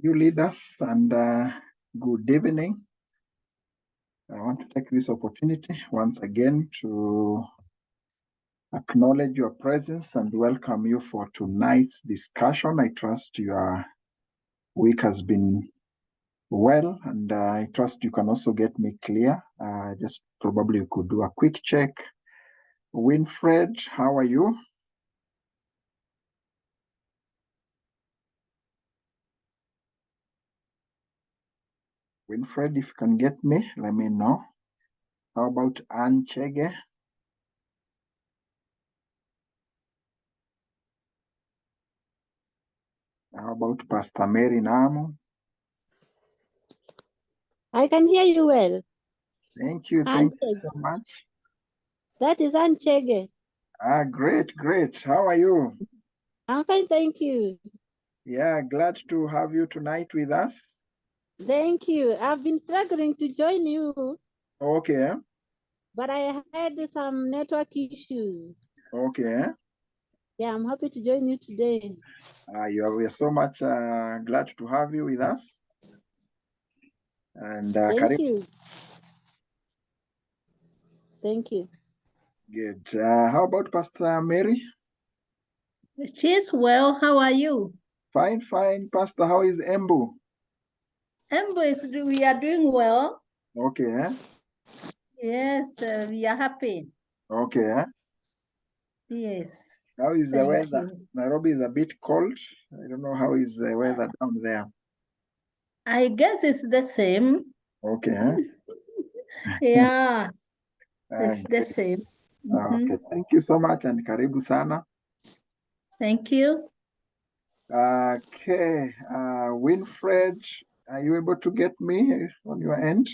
you leaders, and good evening. I want to take this opportunity once again to acknowledge your presence and welcome you for tonight's discussion. I trust your week has been well, and I trust you can also get me clear. Just probably you could do a quick check. Winfred, how are you? Winfred, if you can get me, let me know. How about Ann Chege? How about Pastor Mary Namu? I can hear you well. Thank you. Thank you so much. That is Anchege. Great, great. How are you? I'm fine, thank you. Yeah, glad to have you tonight with us. Thank you. I've been struggling to join you. Okay. But I had some network issues. Okay. Yeah, I'm happy to join you today. We are so much glad to have you with us. And thank you. Thank you. Good. How about Pastor Mary? She's well. How are you? Fine, fine. Pastor, how is Embu? Embu, we are doing well. Okay. Yes, we are happy. Okay. Yes. How is the weather? You. Nairobi is a bit cold. I don't know how is the weather down there. I guess it's the same. Okay. Yeah, it's the same. Okay, thank you so much and karibu sana. Thank you. Okay, Winfred, are you able to get me on your end?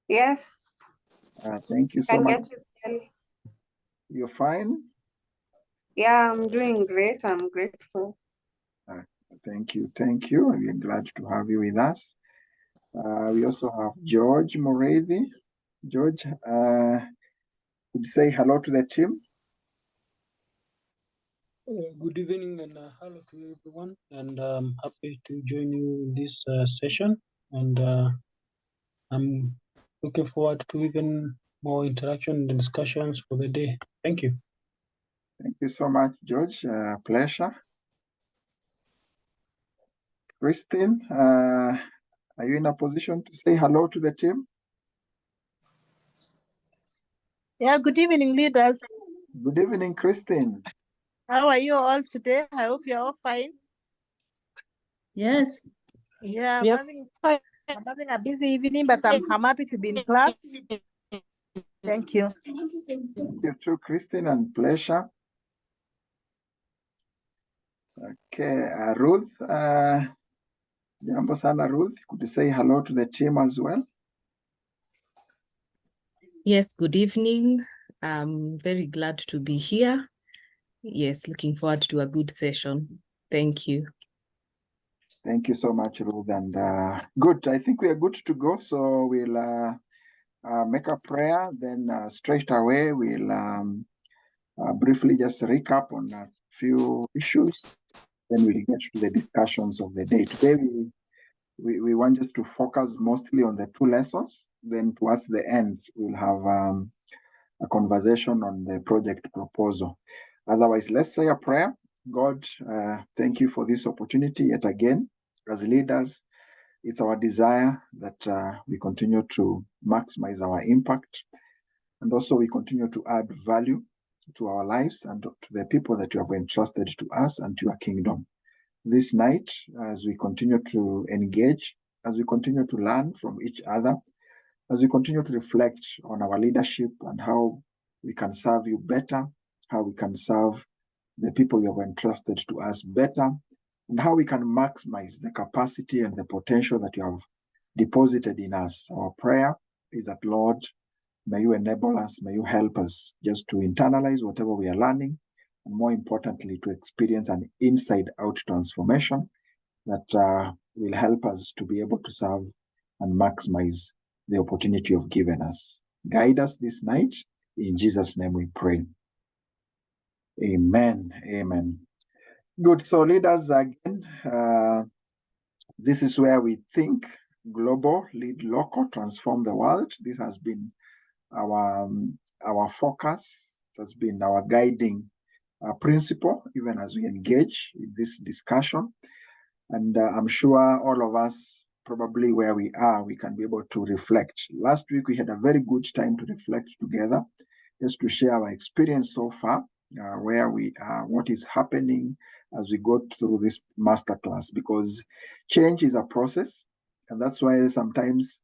Yes. Thank you so much. Get you. You're fine? Yeah, I'm doing great. I'm grateful. Thank you. Thank you. We're glad to have you with us. We also have George Morethi. George, would you say hello to the team? Good evening and hello to everyone, and I'm happy to join you in this session, and I'm looking forward to even more interaction and discussions for the day. Thank you. Thank you so much, George. Pleasure. Christine, are you in a position to say hello to the team? Yeah, good evening, leaders. Good evening, Christine. How are you all today? I hope you're all fine. Yes. Yeah, I'm having a busy evening, but I'm happy to be in class. Thank you. Thank you too, Christine, and pleasure. Okay, Ruth, jambo sana, Ruth. Could you say hello to the team as well? Yes, good evening. I'm very glad to be here. Yes, looking forward to a good session. Thank you. Thank you so much, Ruth. And good, I think we are good to go. So we'll make a prayer, then straight away we'll briefly just recap on a few issues. Then we'll get to the discussions of the day. Today we want just to focus mostly on the two lessons. Then towards the end, we'll have a conversation on the project proposal. Otherwise, let's say a prayer. God, thank you for this opportunity yet again. As leaders, it's our desire that we continue to maximize our impact, and also we continue to add value to our lives and to the people that you have entrusted to us and to your kingdom. This night, as we continue to engage, as we continue to learn from each other, as we continue to reflect on our leadership and how we can serve you better, how we can serve the people you have entrusted to us better, and how we can maximize the capacity and the potential that you have deposited in us. Our prayer is that, Lord, may you enable us, may you help us just to internalize whatever we are learning, and more importantly, to experience an inside-out transformation that will help us to be able to serve and maximize the opportunity you've given us. Guide us this night. In Jesus' name we pray. Amen. Amen. Good. So leaders again, this is where we think global, lead local, transform the world. This has been our focus. It has been our guiding principle, even as we engage in this discussion. And I'm sure all of us, probably where we are, we can be able to reflect. Last week, we had a very good time to reflect together, just to share our experience so far, where we are, what is happening as we go through this masterclass, because change is a process. And that's why sometimes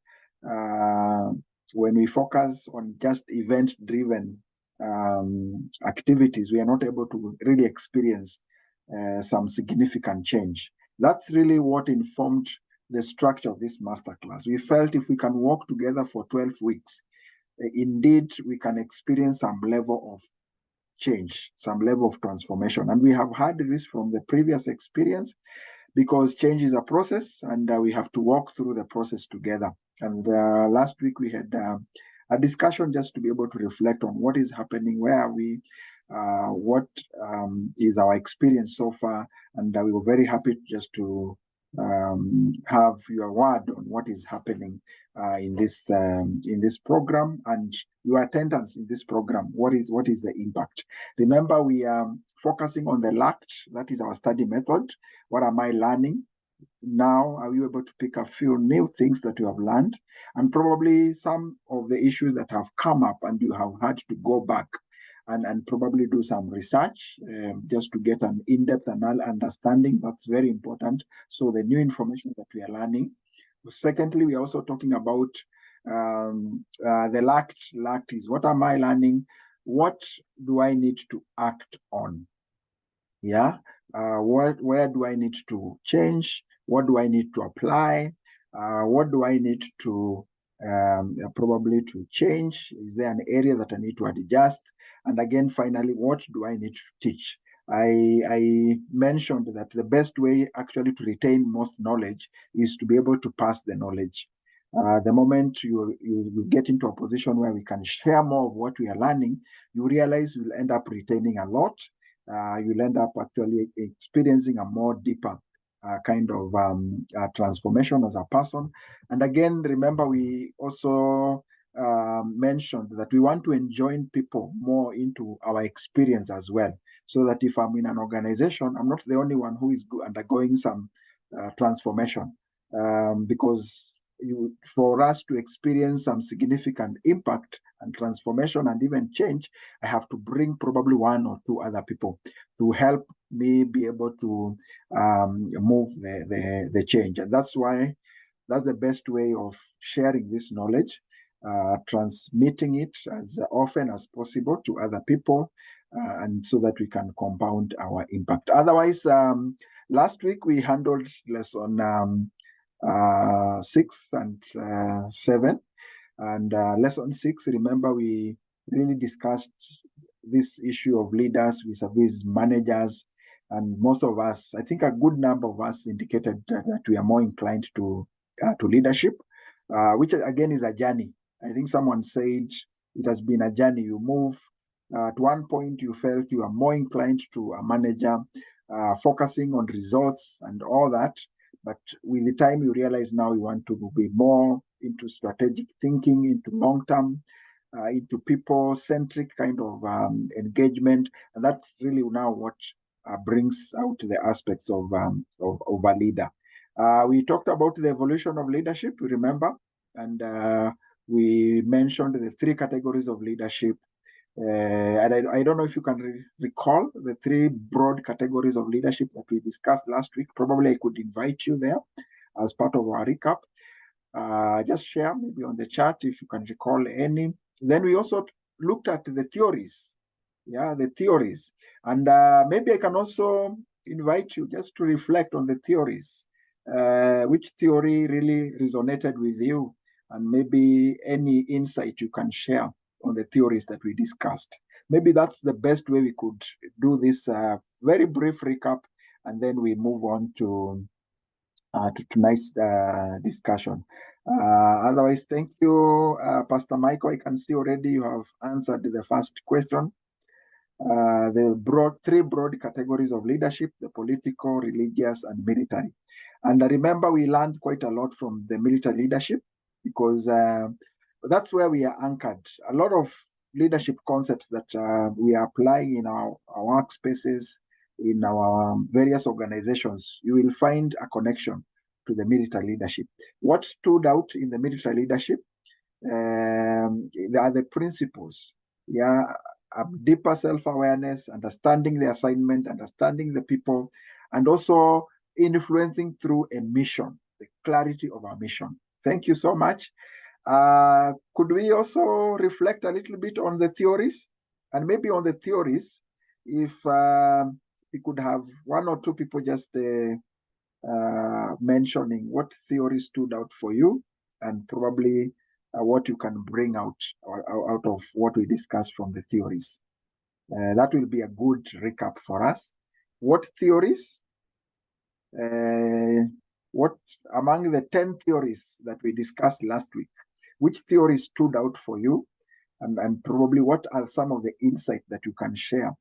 when we focus on just event-driven activities, we are not able to really experience some significant change. That's really what informed the structure of this masterclass. We felt if we can work together for 12 weeks, indeed, we can experience some level of change, some level of transformation. And we have had this from the previous experience, because change is a process, and we have to walk through the process together. And last week we had a discussion just to be able to reflect on what is happening, where are we, what is our experience so far, and we were very happy just to have your word on what is happening in this program, and your attendance in this program. What is the impact? Remember, we are focusing on the LACT. That is our study method. What am I learning? Now, are you able to pick a few new things that you have learned, and probably some of the issues that have come up and you have had to go back and probably do some research just to get an in-depth understanding. That's very important. So the new information that we are learning. Secondly, we are also talking about the LACT. LACT is, what am I learning? What do I need to act on? Yeah. Where do I need to change? What do I need to apply? What do I need to probably to change? Is there an area that I need to adjust? And again, finally, what do I need to teach? I mentioned that the best way actually to retain most knowledge is to be able to pass the knowledge. The moment you get into a position where we can share more of what we are learning, you realize you'll end up retaining a lot. You'll end up actually experiencing a more deeper kind of transformation as a person. And again, remember, we also mentioned that we want to enjoin people more into our experience as well, so that if I'm in an organization, I'm not the only one who is undergoing some transformation, because for us to experience some significant impact and transformation and even change, I have to bring probably one or two other people to help me be able to move the change. And that's why that's the best way of sharing this knowledge, transmitting it as often as possible to other people, and so that we can compound our impact. Otherwise, last week we handled lesson 6 and 7. And lesson 6, remember, we really discussed this issue of leaders vis-a-vis managers. And most of us, I think a good number of us, indicated that we are more inclined to leadership, which again is a journey. I think someone said it has been a journey. You move. At one point, you felt you are more inclined to a manager, focusing on results and all that. But with the time, you realize now you want to be more into strategic thinking, into long-term, into people-centric kind of engagement. And that's really now what brings out the aspects of a leader. We talked about the evolution of leadership, remember? And we mentioned the 3 categories of leadership. And I don't know if you can recall the 3 broad categories of leadership that we discussed last week. Probably I could invite you there as part of our recap. Just share maybe on the chat if you can recall any. Then we also looked at the theories. Yeah, the theories. And maybe I can also invite you just to reflect on the theories. Which theory really resonated with you, and maybe any insight you can share on the theories that we discussed. Maybe that's the best way we could do this very brief recap, and then we move on to tonight's discussion. Otherwise, thank you, Pastor Michael. I can see already you have answered the first question. three broad categories of leadership: the political, religious, and military. And remember, we learned quite a lot from the military leadership, because that's where we are anchored. A lot of leadership concepts that we are applying in our workspaces, in our various organizations, you will find a connection to the military leadership. What stood out in the military leadership? There are the principles. Yeah, a deeper self-awareness, understanding the assignment, understanding the people, and also influencing through a mission, the clarity of our mission. Thank you so much. Could we also reflect a little bit on the theories? And maybe on the theories, if we could have one or two people just mentioning what theory stood out for you, and probably what you can bring out of what we discussed from the theories. That will be a good recap for us. What theories? What among the 10 theories that we discussed last week, which theory stood out for you? And probably what are some of the insights that you can share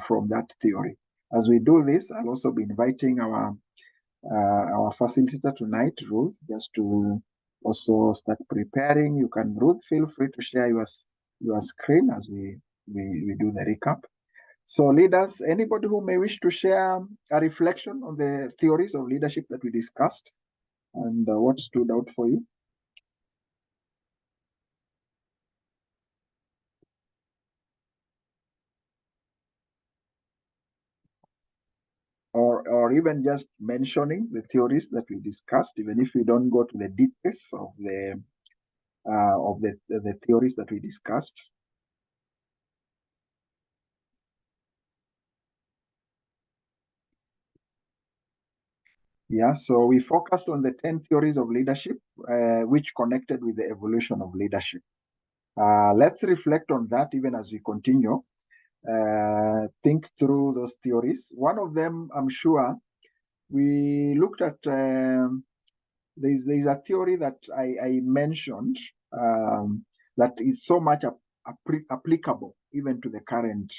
from that theory? As we do this, I'll also be inviting our facilitator tonight, Ruth, just to also start preparing. You can, Ruth, feel free to share your screen as we do the recap. So leaders, anybody who may wish to share a reflection on the theories of leadership that we discussed and what stood out for you? Or even just mentioning the theories that we discussed, even if we don't go to the details of the theories that we discussed. Yeah, so we focused on the 10 theories of leadership, which connected with the evolution of leadership. Let's reflect on that even as we continue. Think through those theories. One of them, I'm sure, we looked at, there's a theory that I mentioned that is so much applicable even to the current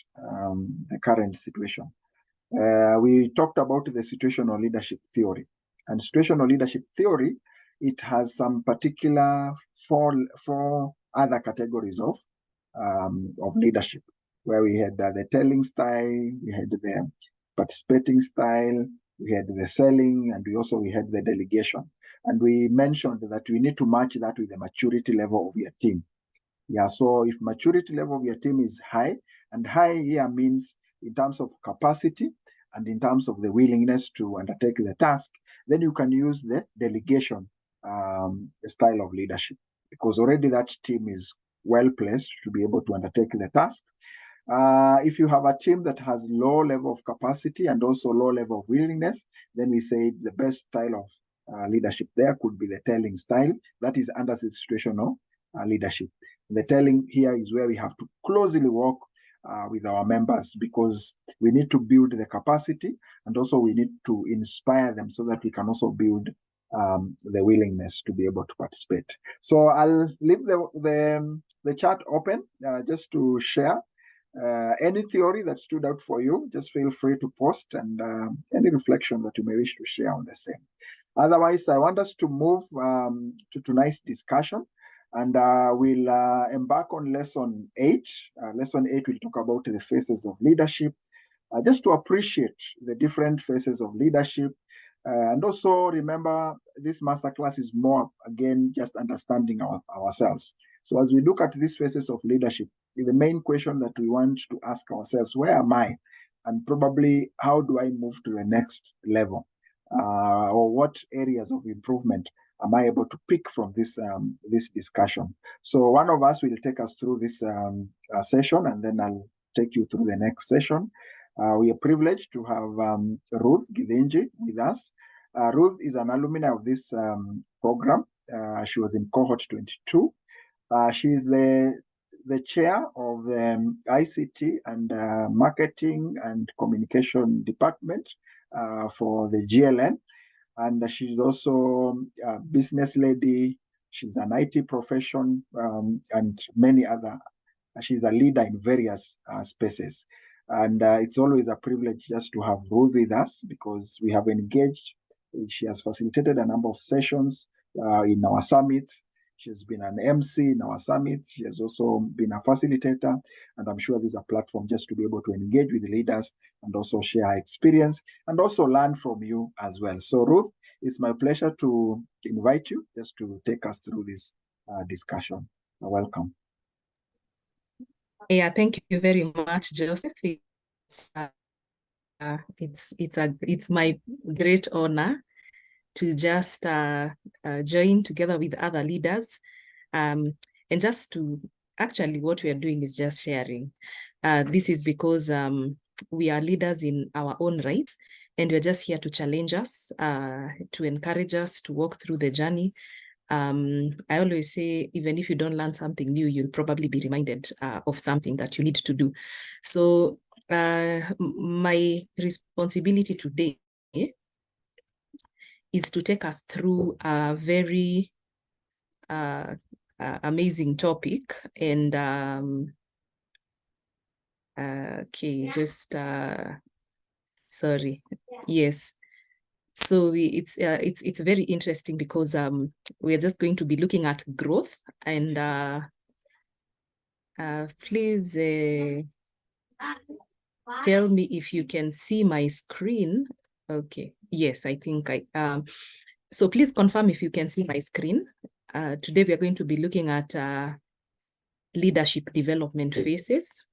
situation. We talked about the situational leadership theory. And situational leadership theory, it has some particular four other categories of leadership, where we had the telling style, we had the participating style, we had the selling, and we had the delegation. And we mentioned that we need to match that with the maturity level of your team. Yeah, so if maturity level of your team is high, and high here means in terms of capacity and in terms of the willingness to undertake the task, then you can use the delegation style of leadership, because already that team is well placed to be able to undertake the task. If you have a team that has low level of capacity and also low level of willingness, then we say the best style of leadership there could be the telling style. That is under the situational leadership. The telling here is where we have to closely work with our members, because we need to build the capacity, and also we need to inspire them so that we can also build the willingness to be able to participate. So I'll leave the chat open just to share any theory that stood out for you. Just feel free to post, and any reflection that you may wish to share on the same. Otherwise, I want us to move to tonight's discussion. And we'll embark on lesson 8. Lesson 8 will talk about the phases of leadership, just to appreciate the different phases of leadership. And also remember, this masterclass is more, again, just understanding ourselves. So as we look at these phases of leadership, the main question that we want to ask ourselves, where am I? And probably, how do I move to the next level? Or what areas of improvement am I able to pick from this discussion? So one of us will take us through this session, and then I'll take you through the next session. We are privileged to have Ruth Githinji with us. Ruth is an alumna of this program. She was in cohort 22. She is the chair of the ICT and marketing and communication department for the GLN. And she's also a business lady. She's an IT profession and many other. She's a leader in various spaces. And it's always a privilege just to have Ruth with us because we have engaged. She has facilitated a number of sessions in our summit. She's been an MC in our summit. She has also been a facilitator. And I'm sure this is a platform just to be able to engage with the leaders and also share experience and also learn from you as well. So Ruth, it's my pleasure to invite you just to take us through this discussion. Welcome. Yeah, thank you very much, Joseph. It's my great honor to just join together with other leaders, and just to actually what we are doing is just sharing. This is because we are leaders in our own rights, and we're just here to challenge us, to encourage us to walk through the journey. I always say, even if you don't learn something new, you'll probably be reminded of something that you need to do. So my responsibility today is to take us through a very amazing topic. And okay, just sorry. Yes. So it's very interesting because we are just going to be looking at growth. And please tell me if you can see my screen. Okay. Yes, I think so please confirm if you can see my screen. Today we are going to be looking at leadership development phases.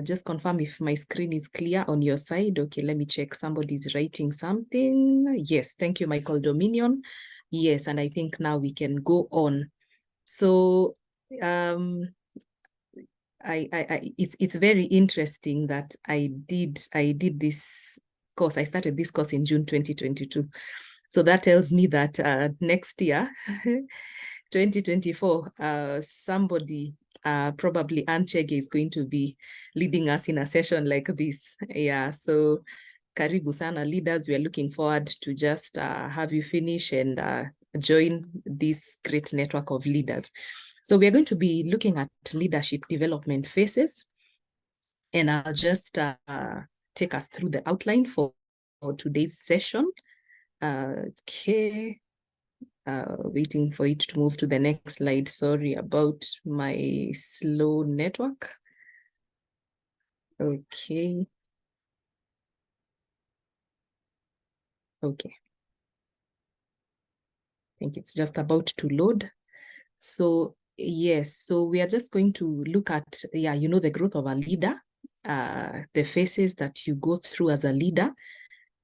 Just confirm if my screen is clear on your side. Okay, let me check. Somebody's writing something. Yes, thank you, Michael Dominion. Yes, and I think now we can go on. So it's very interesting that I did this course. I started this course in June 2022. So that tells me that next year, 2024, somebody, probably Anchege, is going to be leading us in a session like this. Yeah, so karibu sana leaders. We are looking forward to just have you finish and join this great network of leaders. So we are going to be looking at leadership development phases, and I'll just take us through the outline for today's session. Okay, waiting for it to move to the next slide. Sorry about my slow network. Okay. Okay. I think it's just about to load. So yes, so we are just going to look at, yeah, the growth of a leader, the phases that you go through as a leader.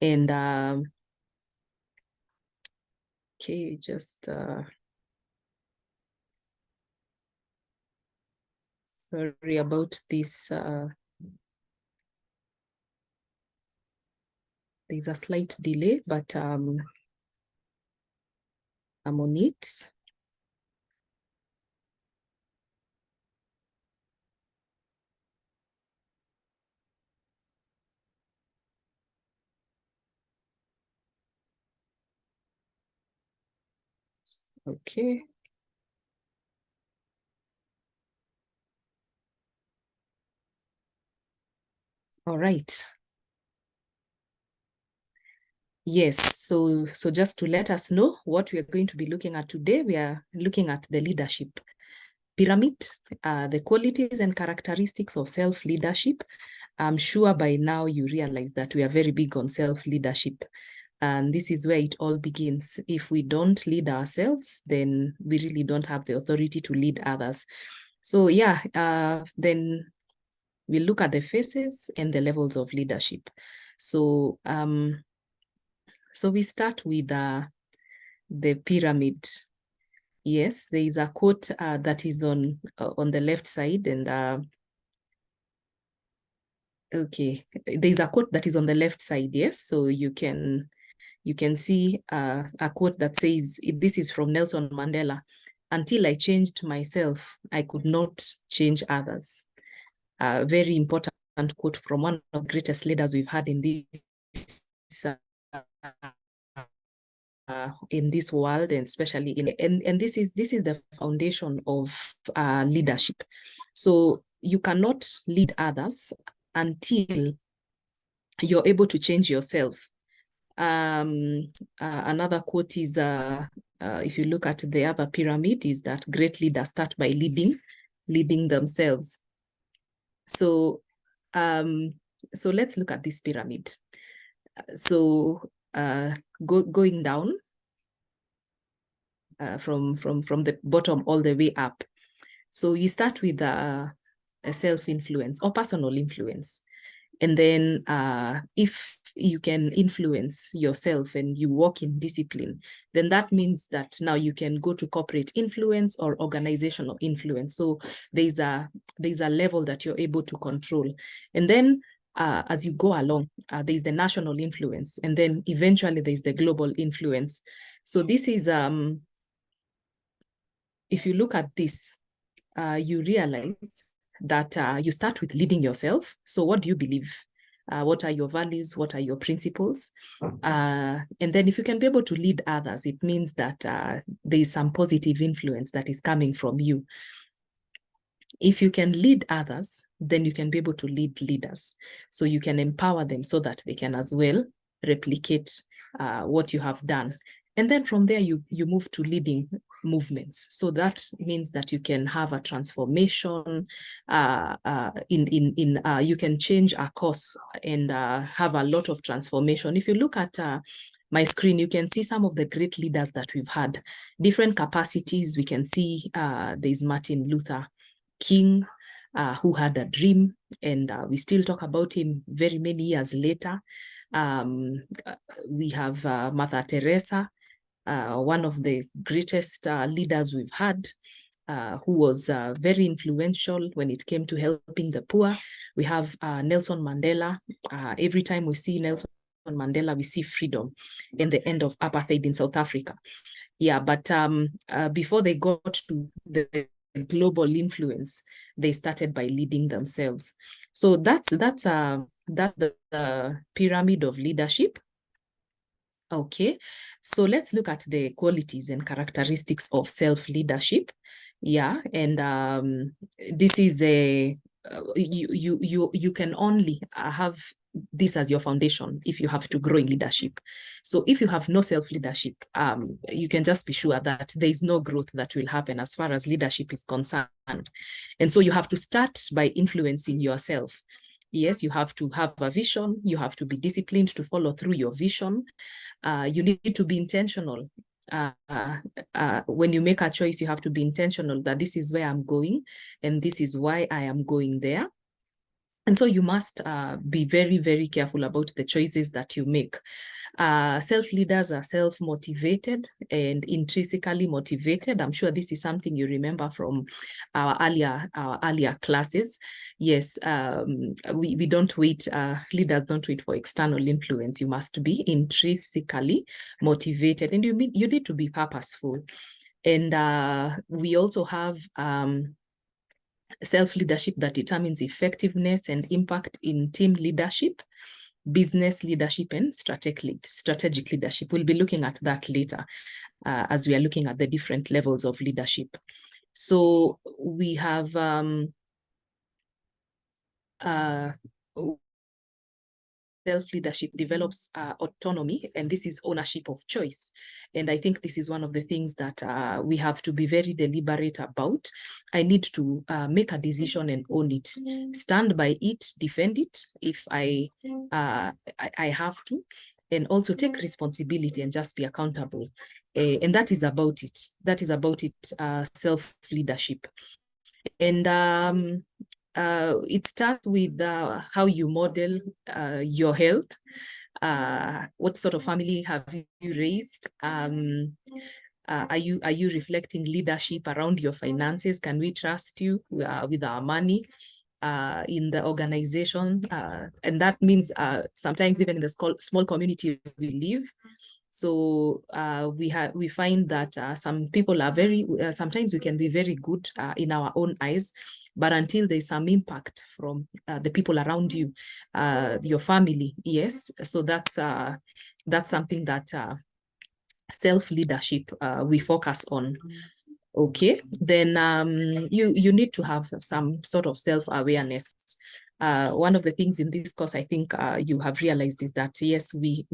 And okay, just sorry about this. There's a slight delay, but I'm on it. Okay. All right. Yes, so just to let us know what we are going to be looking at today, we are looking at the leadership pyramid, the qualities and characteristics of self-leadership. I'm sure by now you realize that we are very big on self-leadership. And this is where it all begins. If we don't lead ourselves, then we really don't have the authority to lead others. So yeah, then we'll look at the phases and the levels of leadership. So so we start with the pyramid. Yes, there is a quote that is on the left side, and okay, there is a quote that is on the left side. Yes, so you can see a quote that says, this is from Nelson Mandela: "Until I changed myself, I could not change others." A very important quote from one of the greatest leaders we've had in this world, and especially and this is the foundation of leadership. So you cannot lead others until you're able to change yourself. Another quote is, if you look at the other pyramid, is that great leaders start by leading themselves. So, so let's look at this pyramid. So, going down from the bottom all the way up. So you start with a self-influence or personal influence. And then if you can influence yourself and you walk in discipline, then that means that now you can go to corporate influence or organizational influence. So there's a level that you're able to control. And then as you go along, there's the national influence. And then eventually there's the global influence. So this is, if you look at this, you realize that you start with leading yourself. So what do you believe? What are your values? What are your principles? And then if you can be able to lead others, it means that there is some positive influence that is coming from you. If you can lead others, then you can be able to lead leaders. So you can empower them so that they can as well replicate what you have done. And then from there, you move to leading movements. So that means that you can have a transformation you can change a course and have a lot of transformation. If you look at my screen, you can see some of the great leaders that we've had, different capacities. We can see there's Martin Luther King, who had a dream, and we still talk about him very many years later. We have Mother Teresa, one of the greatest leaders we've had, who was very influential when it came to helping the poor. We have Nelson Mandela. Every time we see Nelson Mandela, we see freedom and the end of apartheid in South Africa. Yeah, but before they got to the global influence, they started by leading themselves. So that's the pyramid of leadership. Okay, so let's look at the qualities and characteristics of self-leadership. Yeah, and this is a you can only have this as your foundation if you have to grow in leadership. So if you have no self-leadership, you can just be sure that there is no growth that will happen as far as leadership is concerned. And so you have to start by influencing yourself. Yes, you have to have a vision. You have to be disciplined to follow through your vision. You need to be intentional. When you make a choice, you have to be intentional that this is where I'm going and this is why I am going there. And so you must be very, very careful about the choices that you make. Self-leaders are self-motivated and intrinsically motivated. I'm sure this is something you remember from our earlier classes. Yes, we don't wait, leaders don't wait for external influence. You must be intrinsically motivated, and you need to be purposeful. And we also have self-leadership that determines effectiveness and impact in team leadership, business leadership, and strategic leadership. We'll be looking at that later as we are looking at the different levels of leadership. So we have self-leadership develops autonomy, and this is ownership of choice. And I think this is one of the things that we have to be very deliberate about. I need to make a decision and own it, stand by it, defend it if I have to, and also take responsibility and just be accountable. And that is about it. That is about it, self-leadership. And it starts with how you model your health. What sort of family have you raised? Are you reflecting leadership around your finances? Can we trust you with our money in the organization? And that means sometimes even in the small community we live. So we find that some people are sometimes we can be very good in our own eyes, but until there's some impact from the people around you, your family, yes. So that's something that self-leadership we focus on. Okay, then you need to have some sort of self-awareness. one of the things in this course, I think you have realized is that, yes, we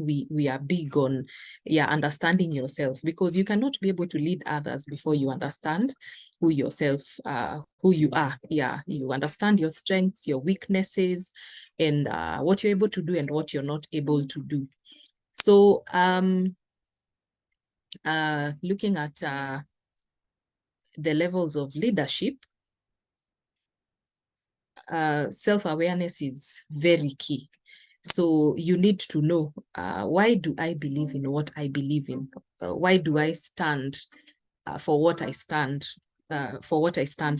are big on understanding yourself, because you cannot be able to lead others before you understand who yourself, who you are. Yeah, you understand your strengths, your weaknesses, and what you're able to do and what you're not able to do. So looking at the levels of leadership, self-awareness is very key. So you need to know, why do I believe in what I believe in? Why do I stand for what I stand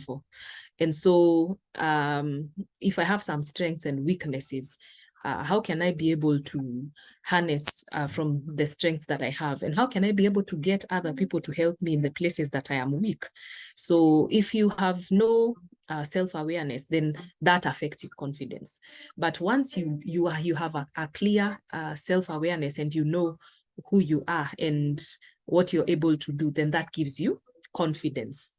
for? And so if I have some strengths and weaknesses, how can I be able to harness from the strengths that I have? And how can I be able to get other people to help me in the places that I am weak? So if you have no self-awareness, then that affects your confidence. But once you have a clear self-awareness, and you know who you are and what you're able to do, then that gives you confidence.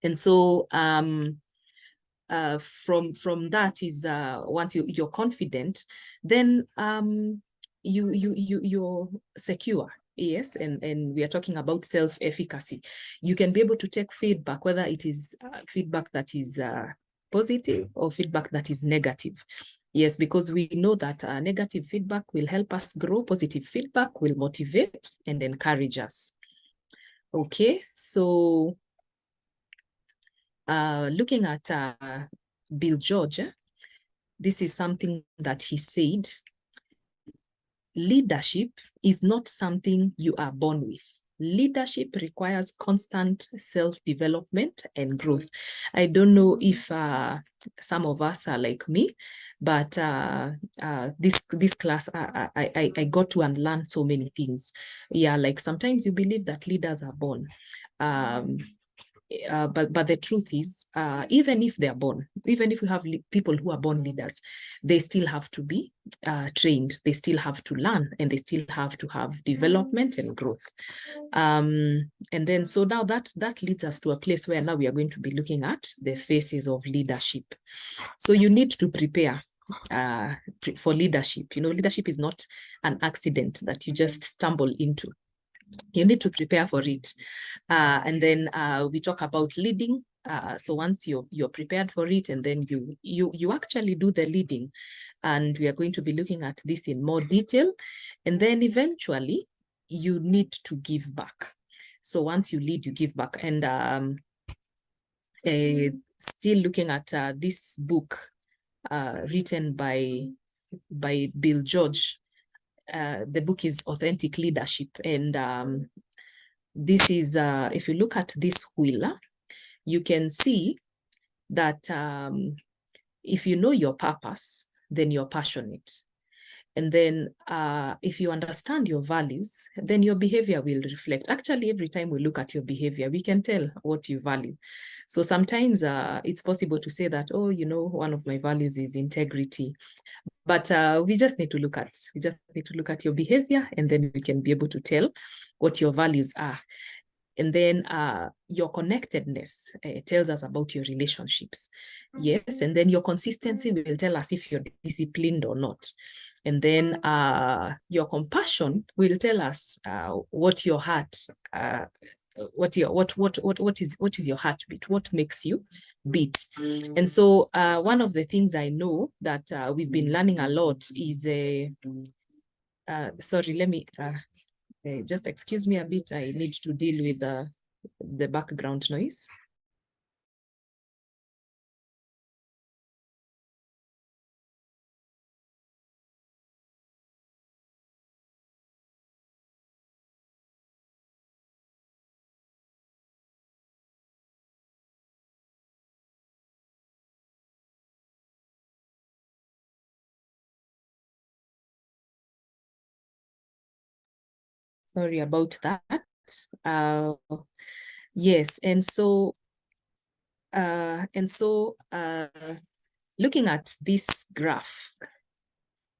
And so from that is once you're confident, then you're secure. Yes, and we are talking about self-efficacy. You can be able to take feedback, whether it is feedback that is positive or feedback that is negative. Yes, because we know that negative feedback will help us grow. Positive feedback will motivate and encourage us. Okay, so looking at Bill George, this is something that he said: leadership is not something you are born with. Leadership requires constant self-development and growth. I don't know if some of us are like me, but this class, I got to unlearn so many things. Yeah, like sometimes you believe that leaders are born. But the truth is, even if they are born, even if you have people who are born leaders, they still have to be trained, they still have to learn, and they still have to have development and growth. And then so now that leads us to a place where now we are going to be looking at the phases of leadership. So you need to prepare for leadership. You know, leadership is not an accident that you just stumble into. You need to prepare for it. And then we talk about leading. So once you're prepared for it, and then you actually do the leading, and we are going to be looking at this in more detail. And then eventually you need to give back. So once you lead, you give back. And still looking at this book written by Bill George. The book is Authentic Leadership, and this is, if you look at this wheel, you can see that if you know your purpose, then you're passionate. And then if you understand your values, then your behavior will reflect. Actually, every time we look at your behavior, we can tell what you value. So sometimes it's possible to say that, oh, you know, one of my values is integrity. But we just need to look at your behavior, and then we can be able to tell what your values are. And then your connectedness tells us about your relationships. Yes, and then your consistency will tell us if you're disciplined or not. And then your compassion will tell us what your heart, what is your heartbeat, what makes you beat. And so one of the things I know that we've been learning a lot is sorry, let me just excuse me a bit. I need to deal with the background noise. Sorry about that. Yes, and so looking at this graph,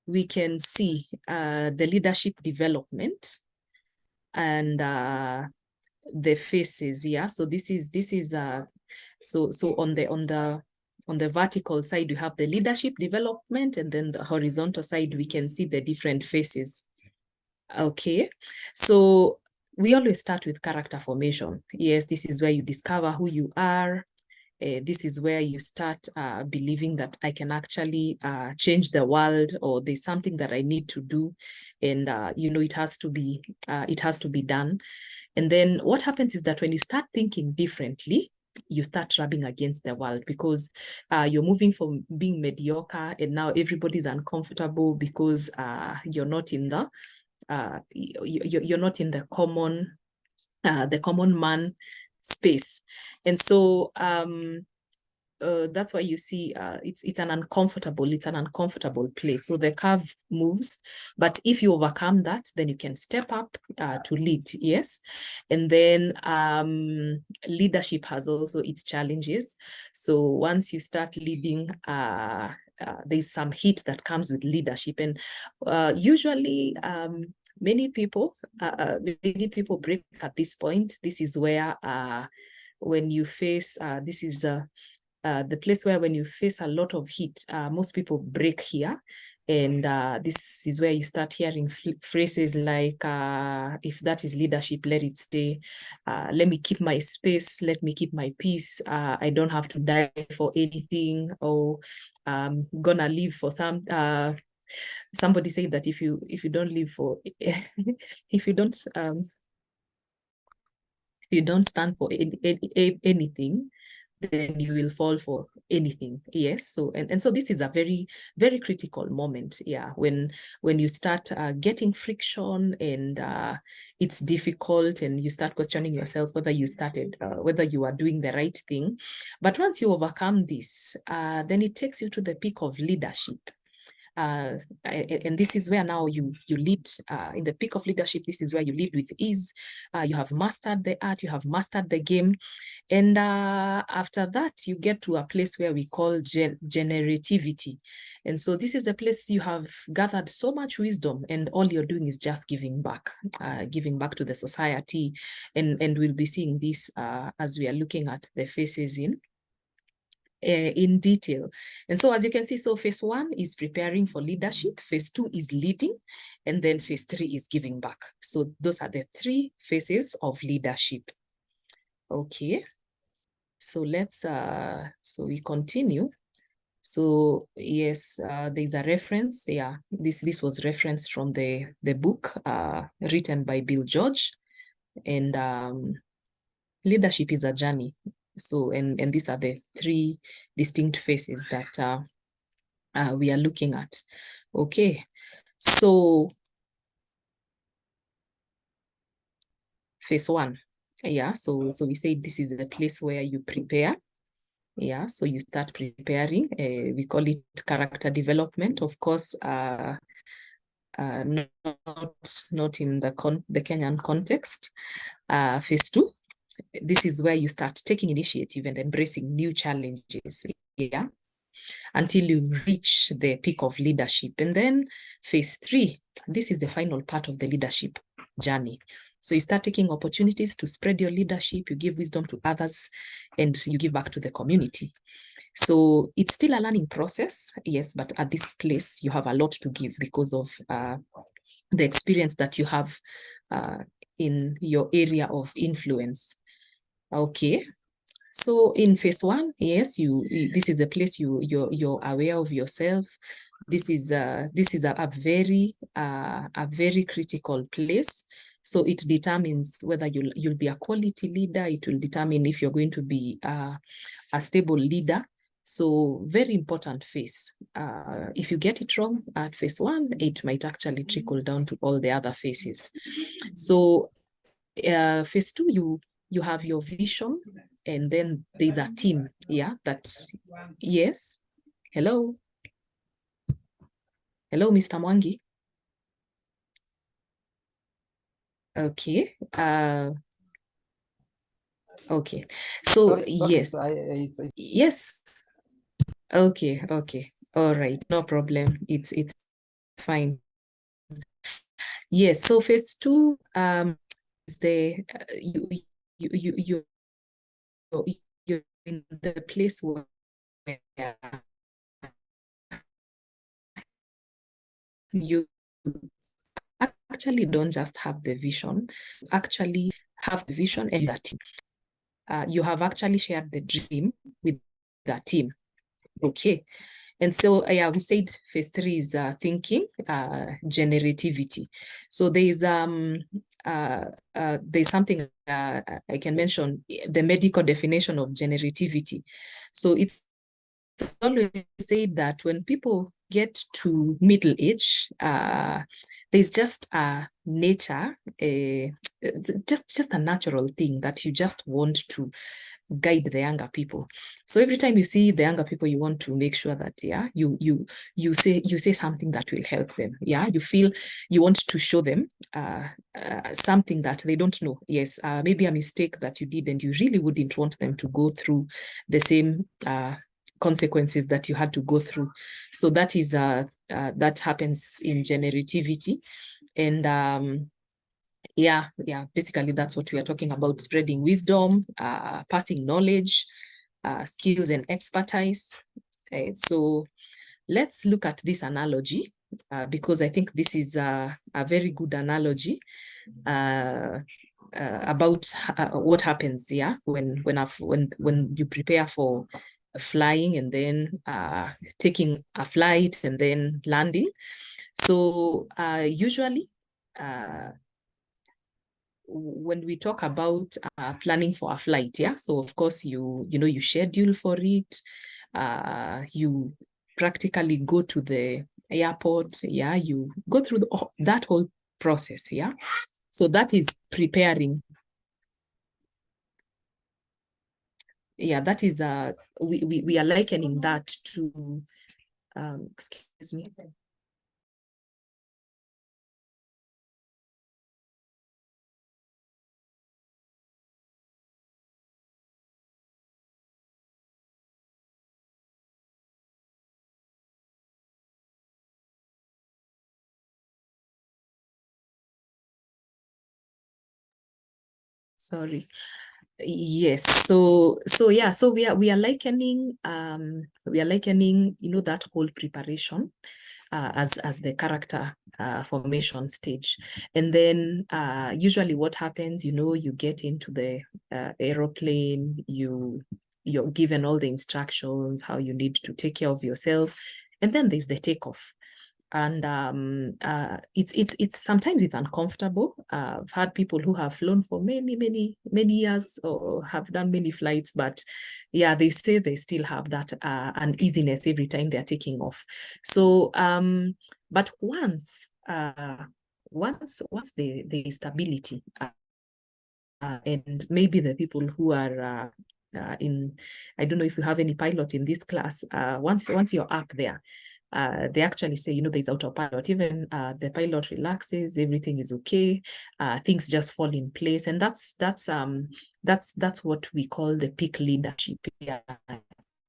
we can see the leadership development and the phases. Yeah, so this is so on the on the vertical side, we have the leadership development, and then the horizontal side, we can see the different phases. Okay, so we always start with character formation. Yes, this is where you discover who you are. This is where you start believing that I can actually change the world, or there's something that I need to do, and you know, it has to be done. And then what happens is that when you start thinking differently, you start rubbing against the world, because you're moving from being mediocre, and now everybody's uncomfortable because you're not in the you're not in the common man space. And so that's why you see it's an uncomfortable place. So the curve moves, but if you overcome that, then you can step up to lead. Yes. And then leadership has also its challenges. So once you start leading, there's some heat that comes with leadership, and usually many people break at this point. This is where when you face this is the place where when you face a lot of heat, most people break here. And this is where you start hearing phrases like, if that is leadership, let it stay. Let me keep my space. Let me keep my peace. I don't have to die for anything, or I'm gonna live for some. Somebody said that if you don't live for, if you don't stand for anything, then you will fall for anything. Yes. So and so this is a very, very critical moment. Yeah. When you start getting friction, and it's difficult, and you start questioning yourself whether you whether you are doing the right thing. But once you overcome this, then it takes you to the peak of leadership. And this is where now you lead in the peak of leadership. This is where you lead with ease. You have mastered the art, you have mastered the game. And after that, you get to a place where we call generativity. And so this is a place you have gathered so much wisdom, and all you're doing is just giving back to the society. And we'll be seeing this as we are looking at the phases in detail. And so as you can see, so phase 1 is preparing for leadership, phase 2 is leading, and then phase 3 is giving back. So those are the 3 phases of leadership. Okay, so let's so we continue. So yes, there's a reference. Yeah, this was referenced from the book written by Bill George. And leadership is a journey. So and these are the 3 distinct phases that we are looking at. Okay, so phase 1. Yeah, so we say this is the place where you prepare. Yeah, so you start preparing. We call it character development, of course. Not in the Kenyan context. Phase 2. This is where you start taking initiative and embracing new challenges, yeah, until you reach the peak of leadership. And then phase 3, this is the final part of the leadership journey. So you start taking opportunities to spread your leadership, you give wisdom to others, and you give back to the community. So it's still a learning process, yes, but at this place, you have a lot to give because of the experience that you have in your area of influence. Okay, so in phase 1, yes, this is a place you're aware of yourself. This is a very critical place. So it determines whether you'll be a quality leader. It will determine if you're going to be a stable leader. So very important phase. If you get it wrong at phase 1, it might actually trickle down to all the other phases. So phase 2, you have your vision, and then there's a team. Yeah, yes. Hello, Mr. Mwangi. Okay. Okay. So yes. Yes. Okay. All right. No problem. It's fine. Yes. So phase 2 is the you're in the place where you actually don't just have the vision, actually have the vision and that team. You have actually shared the dream with the team. Okay. And so, yeah, we said phase 3 is thinking, generativity. So there's something I can mention, the medical definition of generativity. So it's always said that when people get to middle age, there's just a nature, just a natural thing that you just want to guide the younger people. So every time you see the younger people, you want to make sure that you say something that will help them. Yeah, you feel you want to show them something that they don't know. Yes, maybe a mistake that you did, and you really wouldn't want them to go through the same consequences that you had to go through. So that is that happens in generativity, and yeah, basically that's what we are talking about: spreading wisdom, passing knowledge, skills and expertise. So let's look at this analogy because I think this is a very good analogy about what happens, yeah, when you prepare for flying and then taking a flight and then landing. So usually when we talk about planning for a flight, yeah, so of course you schedule for it, you practically go to the airport, yeah, you go through that whole process, yeah. So that is preparing. Yeah, that is we are likening that to excuse me. Sorry. Yes. So yeah. So we are likening that whole preparation as the character formation stage, and then usually what happens, you get into the aeroplane, you're given all the instructions how you need to take care of yourself, and then there's the takeoff. And it's sometimes it's uncomfortable. I've had people who have flown for many years or have done many flights, but yeah, they say they still have that uneasiness every time they're taking off. So but once the stability and maybe the people who are I don't know if you have any pilot in this class, once you're up there, they actually say, there's autopilot. Even the pilot relaxes, everything is okay, things just fall in place, and that's what we call the peak leadership. Yeah.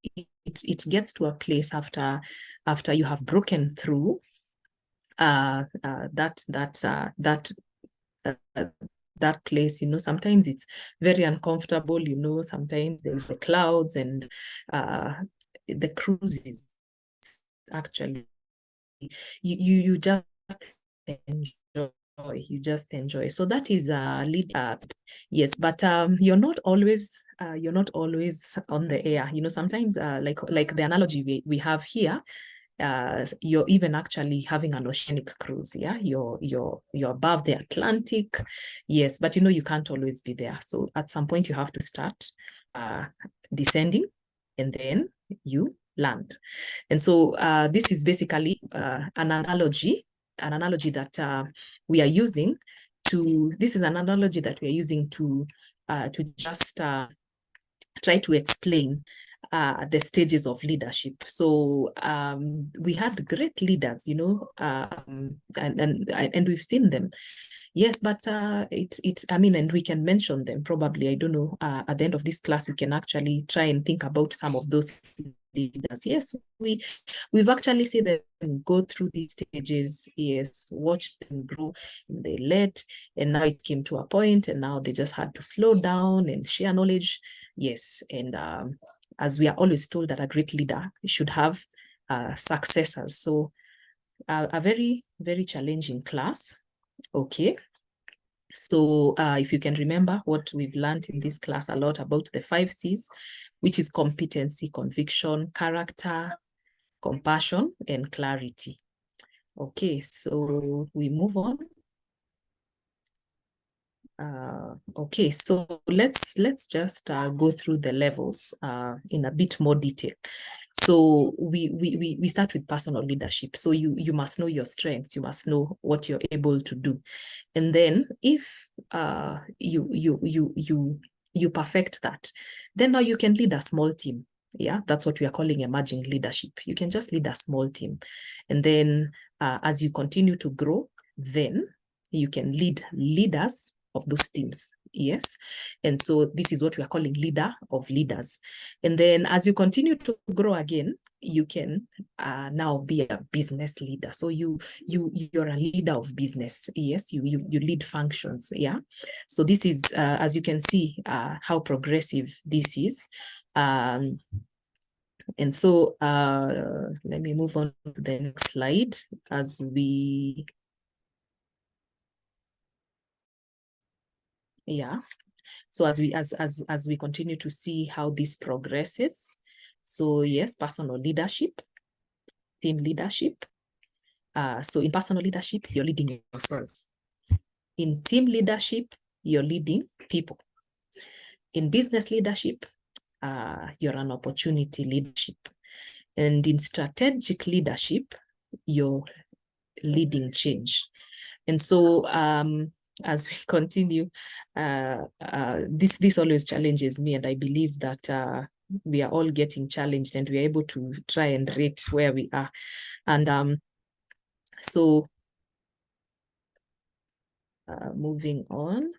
It gets to a place after you have broken through that place. Sometimes it's very uncomfortable, sometimes there's the clouds, and the cruises actually you just enjoy. So that is lead yes, but you're not always on the air. Sometimes like the analogy we have here, you're even actually having an oceanic cruise. Yeah, you're above the Atlantic. Yes, but you can't always be there. So at some point you have to start descending, and then you land. And so this is basically an analogy that we are using to just try to explain the stages of leadership. So we had great leaders, and we've seen them. Yes, but and we can mention them probably. I don't know. At the end of this class, we can actually try and think about some of those leaders. Yes, we've actually seen them go through these stages. Yes, watched them grow. They led, and now it came to a point, and now they just had to slow down and share knowledge. Yes, and as we are always told that a great leader should have successors. So a very, very challenging class. Okay. So if you can remember what we've learned in this class a lot about the 5 C's, which is competency, conviction, character, compassion, and clarity. Okay, so we move on. Okay, so let's just go through the levels in a bit more detail. So we start with personal leadership. So you must know your strengths. You must know what you're able to do, and then if you perfect that, then now you can lead a small team. Yeah, that's what we are calling emerging leadership. You can just lead a small team, and then as you continue to grow, then you can lead leaders of those teams. Yes. And so this is what we are calling leader of leaders. And then as you continue to grow again, you can now be a business leader. So you're a leader of business. Yes, you lead functions. Yeah. So this is as you can see how progressive this is. And so let me move on to the next slide as we so as we continue to see how this progresses. So yes, personal leadership, team leadership. So in personal leadership, you're leading yourself. In team leadership, you're leading people. In business leadership, you're an opportunity leadership. And in strategic leadership, you're leading change. And so as we continue, this always challenges me, and I believe that we are all getting challenged, and we are able to try and rate where we are. And so moving on.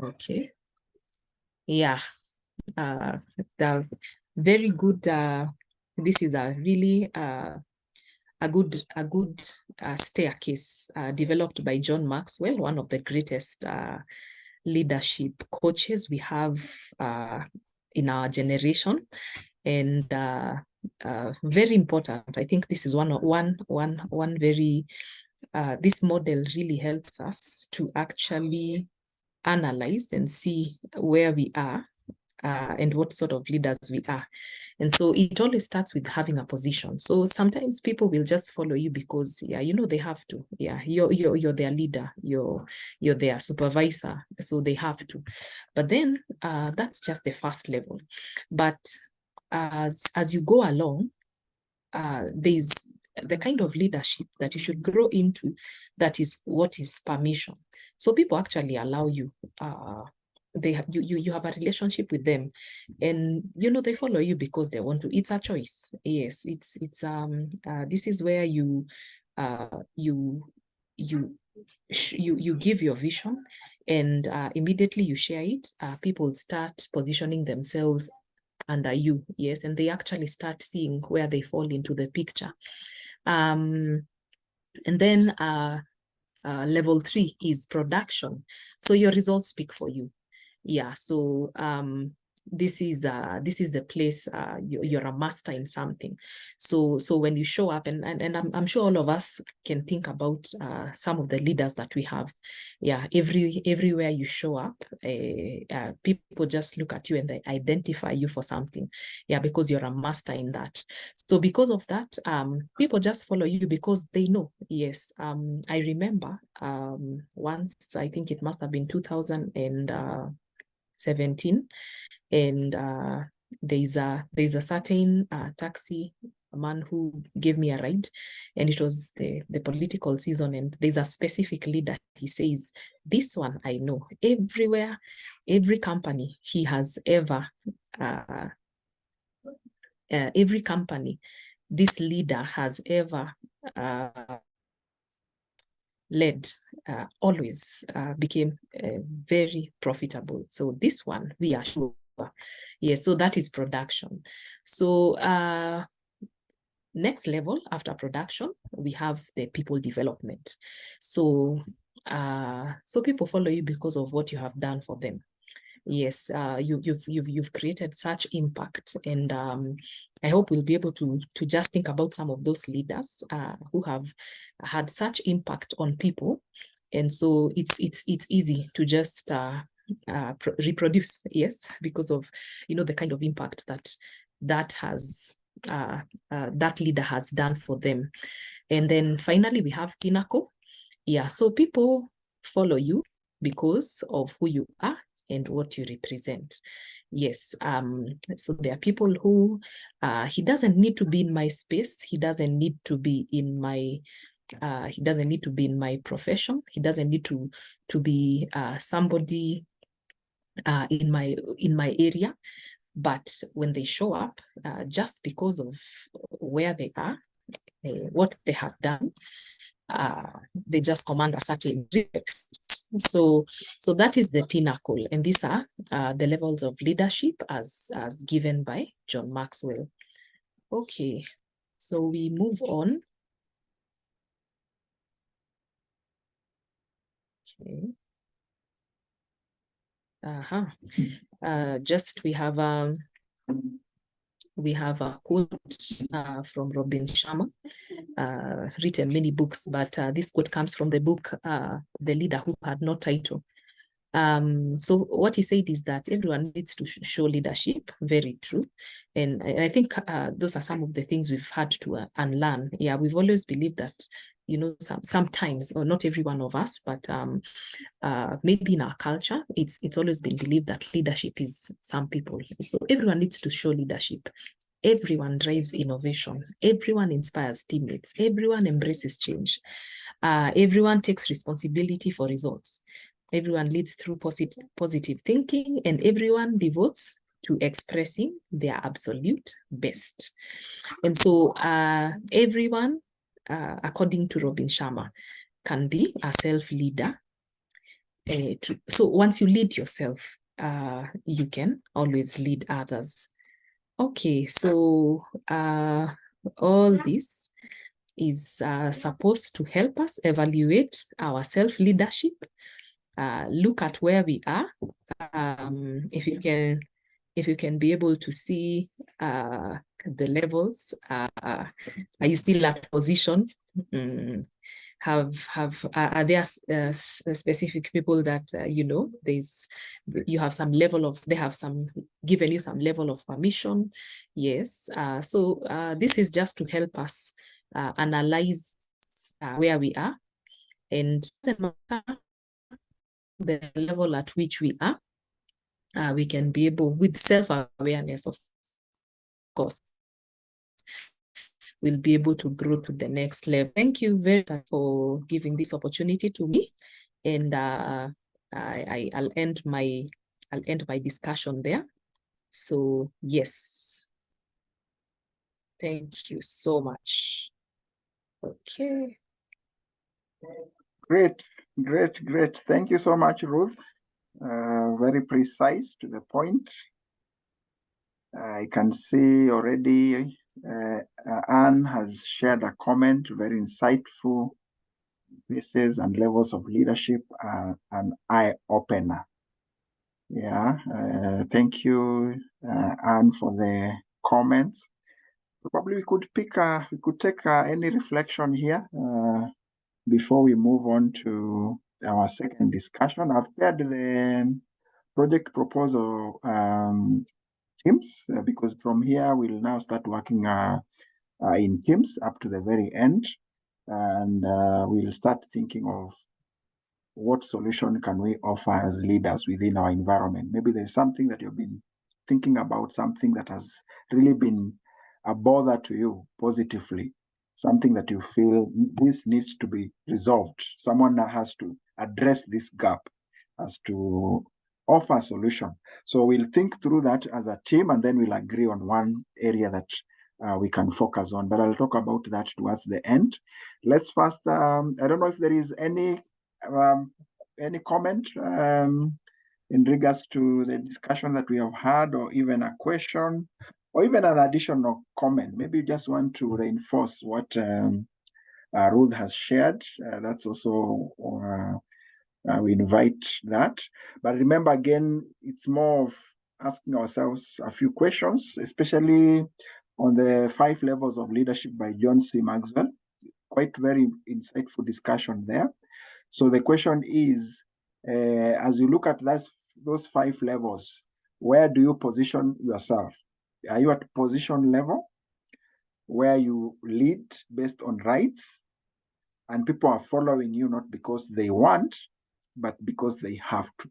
Okay. Yeah. The very good. This is a really a good staircase developed by John Maxwell, one of the greatest leadership coaches we have in our generation, and very important. I think this is one very this model really helps us to actually analyze and see where we are and what sort of leaders we are. And so it always starts with having a position. So sometimes people will just follow you because, yeah, you know, they have to. Yeah, you're their leader, you're their supervisor, so they have to. But then that's just the first level. But as you go along, there's the kind of leadership that you should grow into. That is what is permission. So people actually allow you. You have a relationship with them, and you know they follow you because they want to. It's a choice. Yes, it's this is where you give your vision, and immediately you share it. People start positioning themselves under you. Yes, and they actually start seeing where they fall into the picture. And then level 3 is production. So your results speak for you. Yeah, so this is the place you're a master in something. So when you show up, and I'm sure all of us can think about some of the leaders that we have. Yeah, everywhere you show up, people just look at you and they identify you for something. Yeah, because you're a master in that. So because of that, people just follow you because they know. Yes, I remember once, I think it must have been 2017, and there's a certain taxi man who gave me a ride, and it was the political season, and there's a specific leader. He says, this one I know. Everywhere, every company he has ever every company this leader has ever led always became very profitable. So this one, we are sure. Yes, so that is production. So next level after production, we have the people development. So so people follow you because of what you have done for them. Yes, you've created such impact, and I hope we'll be able to just think about some of those leaders who have had such impact on people, and so it's easy to just reproduce, yes, because of the kind of impact that has that leader has done for them. And then finally we have pinnacle. Yeah, so people follow you because of who you are and what you represent. Yes, so there are people who he doesn't need to be in my space, he doesn't need to be in my profession, he doesn't need to be somebody in my area, but when they show up, just because of where they are, what they have done, they just command a certain respect. So that is the pinnacle, and these are the levels of leadership as given by John Maxwell. Okay, so we move on. Okay. Just we have a quote from Robin Sharma, written many books, but this quote comes from the book The Leader Who Had No Title. So what he said is that everyone needs to show leadership. Very true. And I think those are some of the things we've had to unlearn. Yeah, we've always believed that, sometimes, or not every one of us, but maybe in our culture, it's always been believed that leadership is some people. So everyone needs to show leadership. Everyone drives innovation. Everyone inspires teammates. Everyone embraces change. Everyone takes responsibility for results. Everyone leads through positive thinking, and everyone devotes to expressing their absolute best. And so everyone, according to Robin Sharma, can be a self-leader. So once you lead yourself, you can always lead others. Okay, so all this is supposed to help us evaluate our self-leadership, look at where we are. If you can be able to see the levels, are you still at position? Are there specific people that you have some level of, they have given you some level of permission? Yes. So this is just to help us analyze where we are, and it doesn't matter the level at which we are, we can be able, with self-awareness, of course, we'll be able to grow to the next level. Thank you very much for giving this opportunity to me, and I'll end my discussion there. So yes, thank you so much. Okay. Great. Thank you so much, Ruth. Very precise, to the point. I can see already Anne has shared a comment, very insightful. Phases and levels of leadership are an eye-opener. Yeah, thank you, Anne, for the comments. Probably we could take any reflection here before we move on to our second discussion. I've shared the project proposal teams, because from here we'll now start working in teams up to the very end, and we'll start thinking of what solution can we offer as leaders within our environment. Maybe there's something that you've been thinking about, something that has really been a bother to you positively, something that you feel this needs to be resolved. Someone has to address this gap, has to offer a solution. So we'll think through that as a team, and then we'll agree on one area that we can focus on. But I'll talk about that towards the end. Let's first, I don't know if there is any comment in regards to the discussion that we have had, or even a question, or even an additional comment. Maybe you just want to reinforce what Ruth has shared. That's also We invite that. But remember, again, it's more of asking ourselves a few questions, especially on the 5 levels of leadership by John C. Maxwell. Quite very insightful discussion there. So the question is, as you look at those 5 levels, where do you position yourself? Are you at position level where you lead based on rights and people are following you not because they want, but because they have to?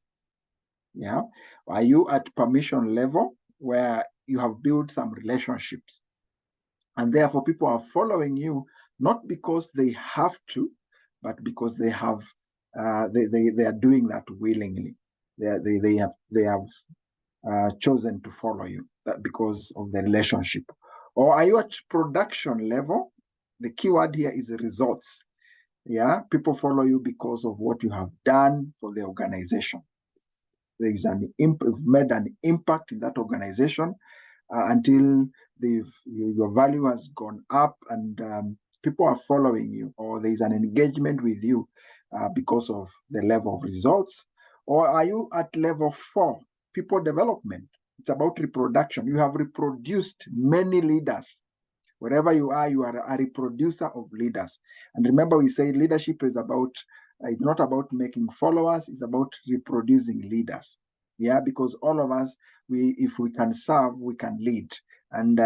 Yeah. Are you at permission level where you have built some relationships and therefore people are following you not because they have to, but because they have they are doing that willingly. They have chosen to follow you because of the relationship? Or are you at production level? The key word here is results. Yeah, people follow you because of what you have done for the organization. There is you've made an impact in that organization until your value has gone up and people are following you, or there is an engagement with you because of the level of results. Or are you at level 4, people development? It's about reproduction. You have reproduced many leaders. Wherever you are a reproducer of leaders. And remember, we say leadership is about, it's not about making followers, it's about reproducing leaders. Yeah, because all of us, if we can serve, we can lead. And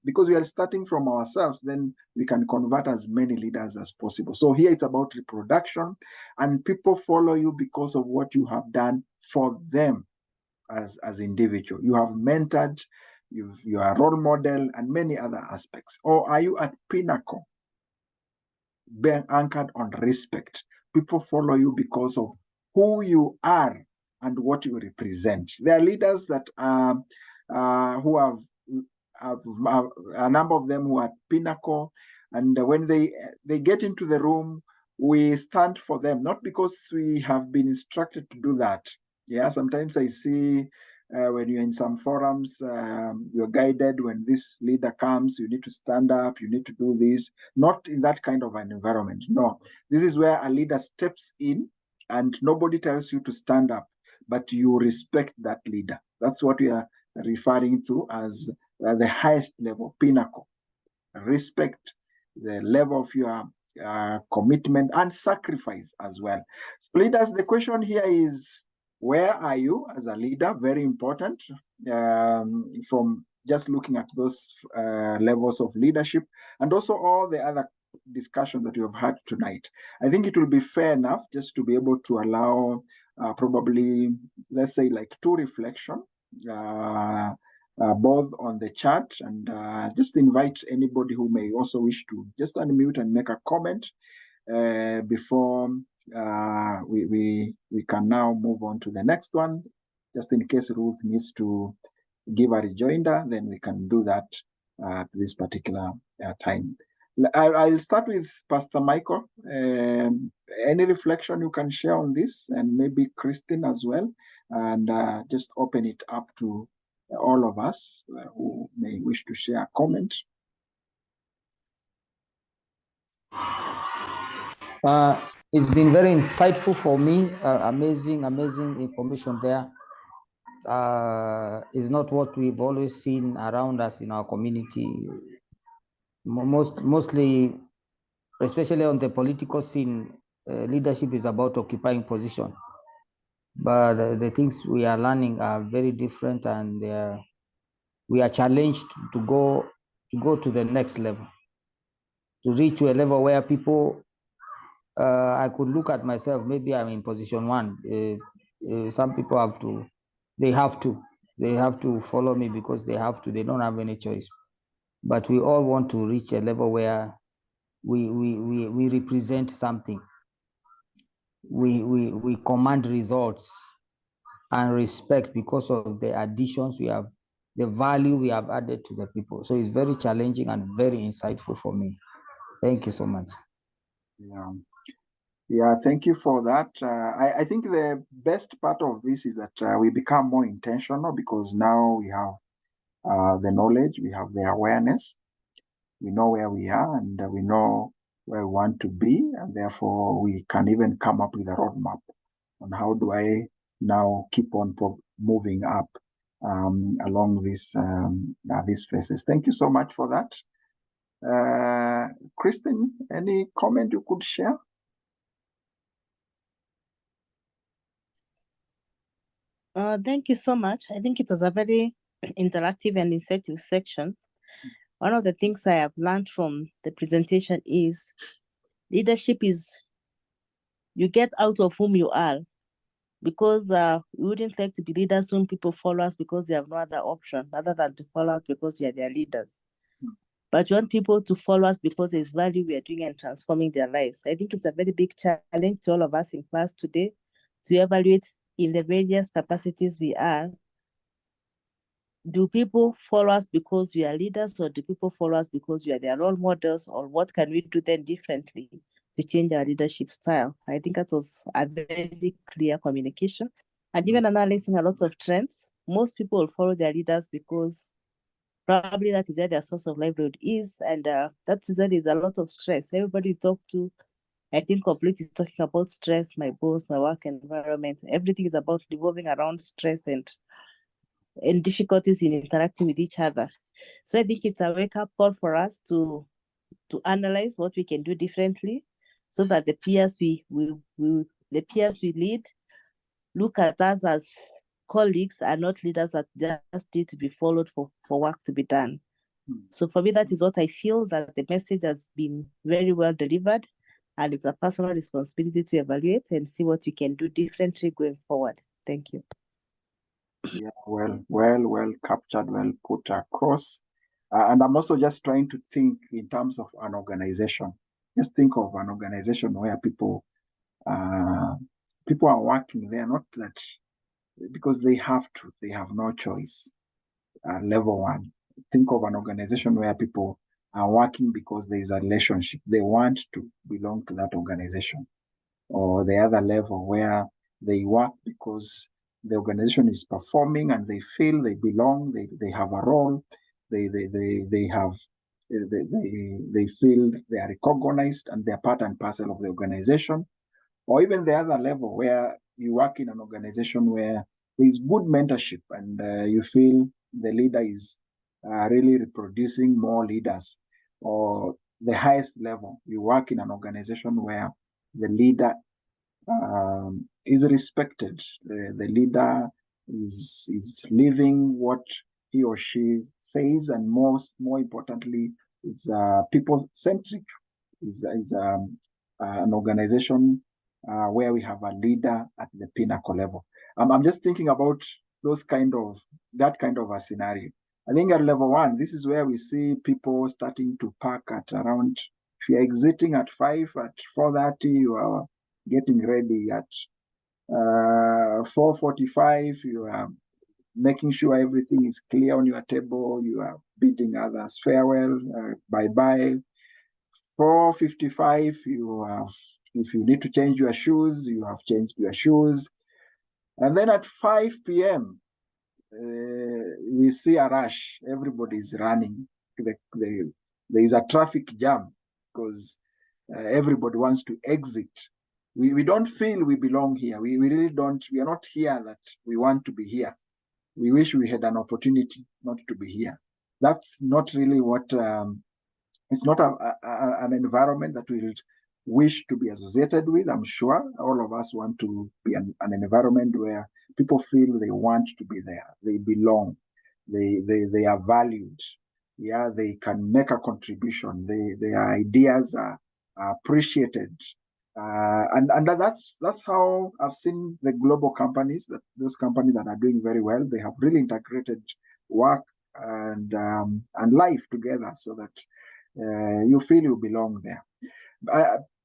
because we are starting from ourselves, then we can convert as many leaders as possible. So here it's about reproduction, and people follow you because of what you have done for them as individual. You have mentored, you are a role model, and many other aspects. Or are you at pinnacle, being anchored on respect? People follow you because of who you are and what you represent. There are leaders that who have a number of them who are at pinnacle, and when they get into the room, we stand for them, not because we have been instructed to do that. Yeah, sometimes I see when you're in some forums, you're guided. When this leader comes, you need to stand up, you need to do this. Not in that kind of an environment. No, this is where a leader steps in and nobody tells you to stand up, but you respect that leader. That's what we are referring to as the highest level, pinnacle. Respect the level of your commitment and sacrifice as well. So leaders, the question here is, where are you as a leader? Very important, from just looking at those levels of leadership, and also all the other discussions that we have had tonight. I think it will be fair enough just to be able to allow probably, let's say, like 2 reflections, both on the chat, and just invite anybody who may also wish to just unmute and make a comment before we can now move on to the next one. Just in case Ruth needs to give a rejoinder, then we can do that at this particular time. I'll start with Pastor Michael. Any reflection you can share on this, and maybe Christine as well, and just open it up to all of us who may wish to share a comment. It's been very insightful for me. Amazing information there. Is not what we've always seen around us in our community. Mostly, especially on the political scene, leadership is about occupying position. But the things we are learning are very different, and we are challenged to go to the next level, to reach to a level where people, I could look at myself, maybe I'm in position 1. Some people they have to follow me because they have to, they don't have any choice. But we all want to reach a level where we represent something. We command results and respect because of the additions we have, the value we have added to the people. So it's very challenging and very insightful for me. Thank you so much. Yeah, thank you for that. I think the best part of this is that we become more intentional, because now we have the knowledge, we have the awareness, we know where we are, and we know where we want to be, and therefore we can even come up with a roadmap on how do I now keep on moving up along these phases. Thank you so much for that. Kristen, any comment you could share? Thank you so much. I think it was a very interactive and insightful section. One of the things I have learned from the presentation is leadership is you get out of whom you are, because we wouldn't like to be leaders whom people follow us because they have no other option other than to follow us because we are their leaders. But you want people to follow us because there's value we are doing and transforming their lives. I think it's a very big challenge to all of us in class today to evaluate in the various capacities we are. Do people follow us because we are leaders, or do people follow us because we are their role models, or what can we do then differently to change our leadership style? I think that was a very clear communication. And even analyzing a lot of trends, most people will follow their leaders because probably that is where their source of livelihood is, and that is where there's a lot of stress. Everybody you talk to, I think complete is talking about stress, my boss, my work environment. Everything is about revolving around stress and difficulties in interacting with each other. So I think it's a wake-up call for us to analyze what we can do differently, so that the peers we lead look at us as colleagues and not leaders that just need to be followed for work to be done. So for me, that is what I feel, that the message has been very well delivered, and it's a personal responsibility to evaluate and see what we can do differently going forward. Thank you. Yeah, well captured, well put across. And I'm also just trying to think in terms of an organization. Just think of an organization where people are working there, not that because they have to, they have no choice. Level one. Think of an organization where people are working because there is a relationship. They want to belong to that organization. Or the other level where they work because the organization is performing and they feel they belong, they have a role, they feel they are recognized and they're part and parcel of the organization. Or even the other level where you work in an organization where there is good mentorship and you feel the leader is really reproducing more leaders. Or the highest level, you work in an organization where the leader is respected. The leader is living what he or she says, and more importantly, is people-centric. Is an organization where we have a leader at the pinnacle level. I'm just thinking about that kind of a scenario. I think at level one, this is where we see people starting to park at around, if you're exiting at 5, at 4:30, you are getting ready at 4:45, you are making sure everything is clear on your table, you are bidding others farewell, bye-bye. 4:55, if you need to change your shoes, you have changed your shoes. And then at 5 p.m., we see a rush. Everybody is running. There is a traffic jam because everybody wants to exit. We don't feel we belong here. We really don't. We are not here that we want to be here. We wish we had an opportunity not to be here. That's not really what, it's not an environment that we wish to be associated with. I'm sure all of us want to be an environment where people feel they want to be there. They belong. They are valued. Yeah, they can make a contribution. Their ideas are appreciated. And that's how I've seen the global companies, those companies that are doing very well. They have really integrated work and life together so that you feel you belong there.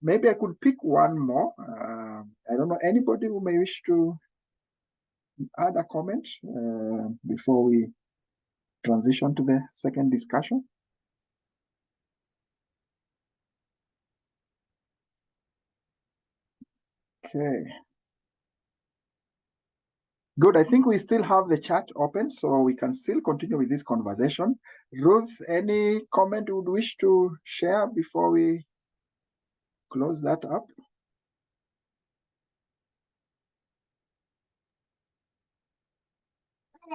Maybe I could pick one more. I don't know, anybody who may wish to add a comment before we transition to the second discussion? Okay. Good. I think we still have the chat open, so we can still continue with this conversation. Ruth, any comment you would wish to share before we close that up?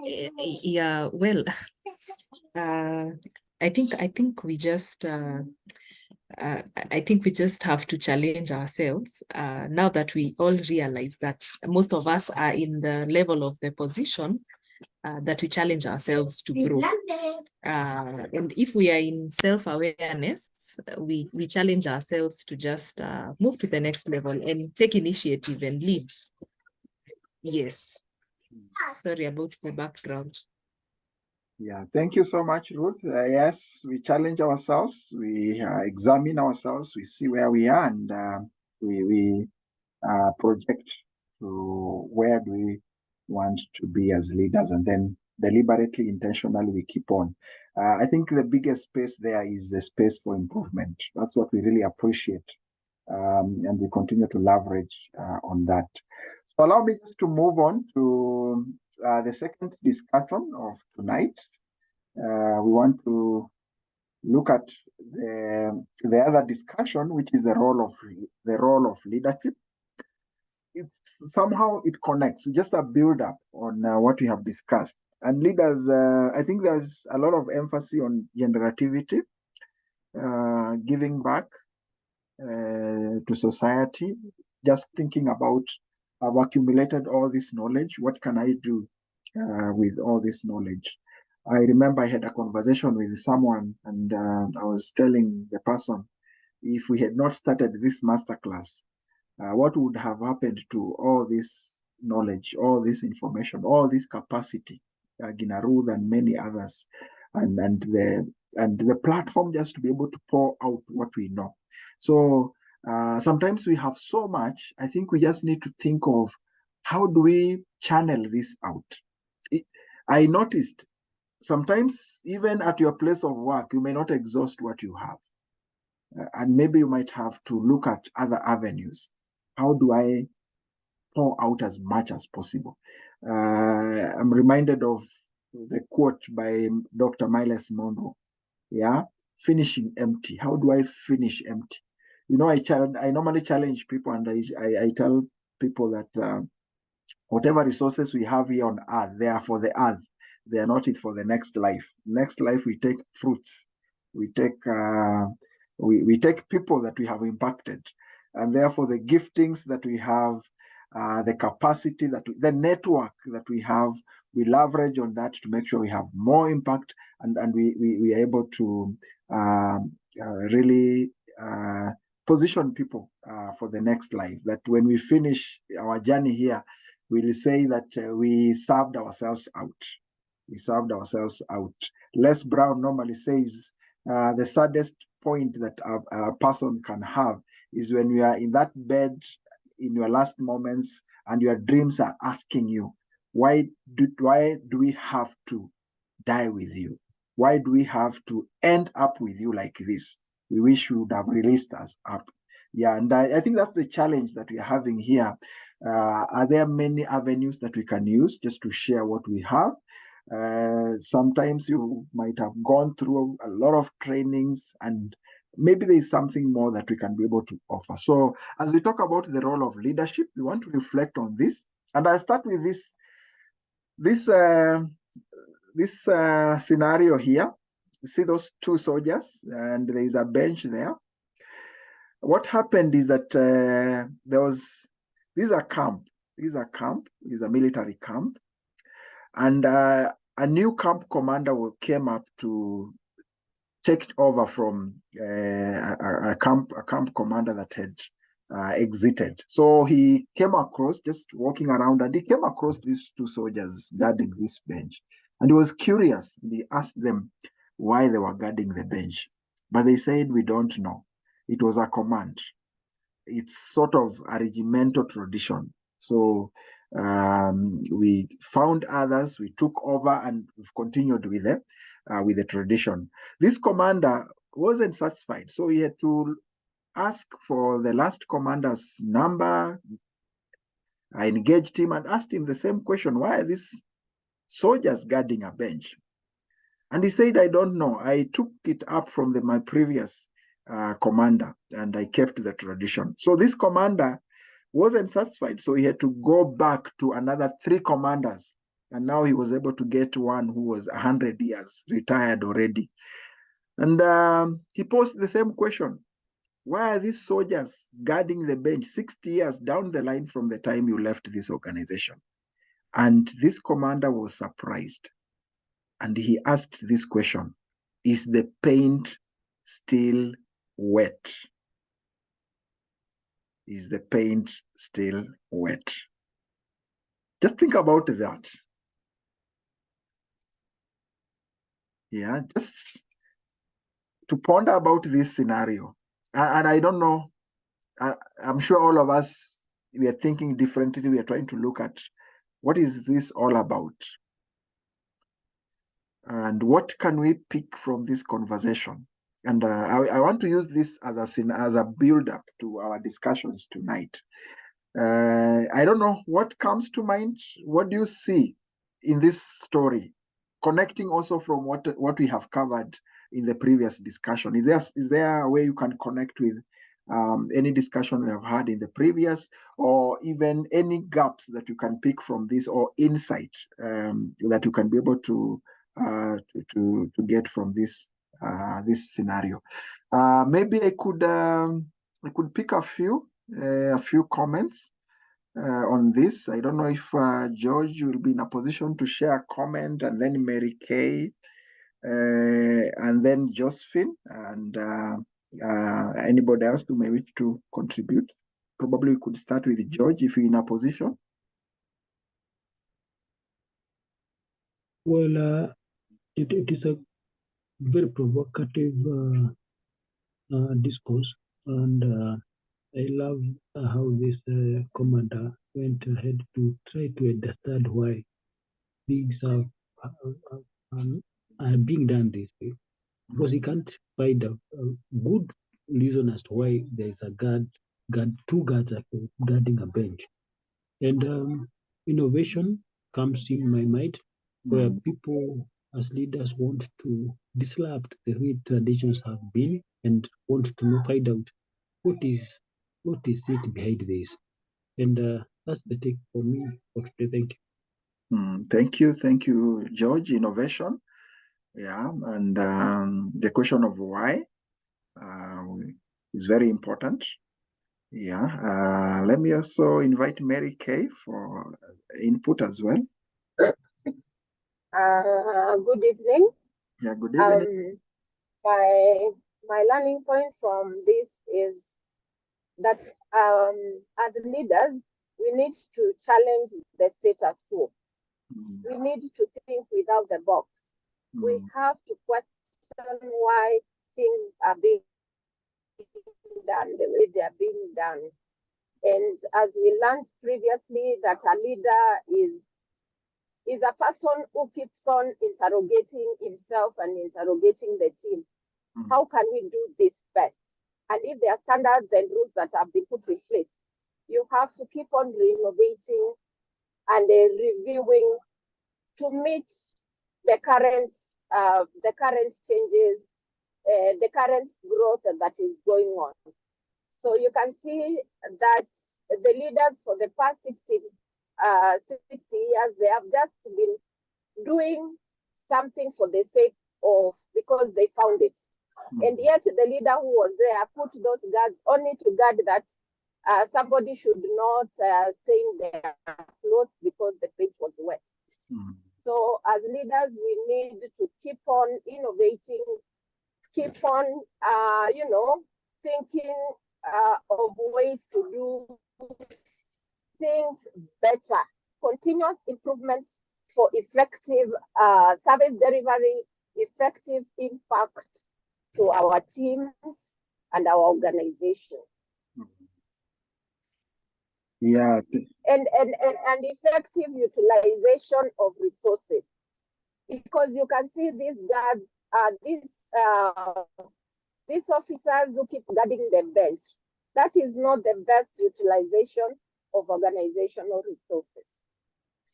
Yeah, well, I think we just I think we just have to challenge ourselves now that we all realize that most of us are in the level of the position that we challenge ourselves to grow. And if we are in self-awareness, we challenge ourselves to just move to the next level and take initiative and lead. Yes. Sorry about the background. Yeah, thank you so much, Ruth. Yes, we challenge ourselves, we examine ourselves, we see where we are, and we project to where do we want to be as leaders, and then deliberately, intentionally, we keep on. I think the biggest space there is the space for improvement. That's what we really appreciate, and we continue to leverage on that. So allow me just to move on to the second discussion of tonight. We want to look at the other discussion, which is the role of leadership. Somehow it connects, just a build up on what we have discussed. And leaders, I think there's a lot of emphasis on generativity, giving back to society, just thinking about I've accumulated all this knowledge. What can I do with all this knowledge? I remember I had a conversation with someone, and I was telling the person, if we had not started this masterclass, what would have happened to all this knowledge, all this information, all this capacity, Ginaruth and many others, and the platform just to be able to pour out what we know. So sometimes we have so much. I think we just need to think of how do we channel this out. I noticed sometimes even at your place of work, you may not exhaust what you have. And maybe you might have to look at other avenues. How do I pour out as much as possible? I'm reminded of the quote by Dr. Miles Monroe. Yeah, finishing empty. How do I finish empty? You know, I normally challenge people, and I tell people that whatever resources we have here on earth, they are for the earth. They are not it for the next life. Next life, we take fruits. We take we take people that we have impacted, and therefore the giftings that we have, the capacity the network that we have, we leverage on that to make sure we have more impact, and we are able to really position people for the next life. That when we finish our journey here, we'll say that we served ourselves out. We served ourselves out. Les Brown normally says the saddest point that a person can have is when you are in that bed in your last moments and your dreams are asking you, why do we have to die with you? Why do we have to end up with you like this? We wish we would have released us up. Yeah, and I think that's the challenge that we are having here. Are there many avenues that we can use just to share what we have? Sometimes you might have gone through a lot of trainings, and maybe there's something more that we can be able to offer. So as we talk about the role of leadership, we want to reflect on this. And I start with this scenario here. You see those two soldiers, and there is a bench there. What happened is that this is a camp. This is a military camp. And a new camp commander came up to take over from a camp commander that had exited. So he came across, just walking around, and he came across these two soldiers guarding this bench. And he was curious. He asked them why they were guarding the bench. But they said, we don't know. It was a command. It's sort of a regimental tradition. So we found others, we took over, and we've continued with the tradition. This commander wasn't satisfied, so he had to ask for the last commander's number. I engaged him and asked him the same question: why are these soldiers guarding a bench? And he said, I don't know. I took it up from my previous commander, and I kept the tradition. So this commander wasn't satisfied, so he had to go back to another 3 commanders And now he was able to get one who was 100 years, retired already. And he posed the same question. Why are these soldiers guarding the bench 60 years down the line from the time you left this organization? And this commander was surprised. And he asked this question, is the paint still wet? Is the paint still wet? Just think about that. Yeah, just to ponder about this scenario. And I don't know, I'm sure all of us, we are thinking differently. We are trying to look at what is this all about? And what can we pick from this conversation? And I want to use this as a build-up to our discussions tonight. I don't know what comes to mind. What do you see in this story? Connecting also from what we have covered in the previous discussion. Is there a way you can connect with any discussion we have had in the previous, or even any gaps that you can pick from this, or insight that you can be able to get from this scenario? Maybe I could pick a few comments on this. I don't know if George will be in a position to share a comment, and then Mary Kay, and then Josephine, and anybody else who may wish to contribute. Probably we could start with George if you're in a position. Well, it is a very provocative discourse, and I love how this commander went ahead to try to understand why things are being done this way, because he can't find a good reason as to why there is a two guards actually guarding a bench. And innovation comes in my mind, where people as leaders want to disrupt the way traditions have been and want to find out what is it behind this. And that's the take for me for today. Thank you. Thank you, George. Innovation, yeah, and the question of why is very important. Yeah, let me also invite Mary Kay for input as well. Good evening. Yeah, good evening. My learning point from this is that as leaders, we need to challenge the status quo. We need to think without the box. We have to question why things are being done the way they are being done. And as we learned previously, that a leader is a person who keeps on interrogating himself and interrogating the team. How can we do this best? And if there are standards and rules that have been put in place, you have to keep on renovating and reviewing to meet the current changes, the current growth that is going on. So you can see that the leaders for the past 60 years, they have just been doing something for the sake of, because they found it. And yet the leader who was there put those guards only to guard that somebody should not stain their clothes because the paint was wet. So as leaders, we need to keep on innovating, keep on, thinking of ways to do things better, continuous improvements for effective service delivery, effective impact to our teams and our organization. Yeah. And effective utilization of resources. Because you can see these guards, these officers who keep guarding the bench, that is not the best utilization of organizational resources.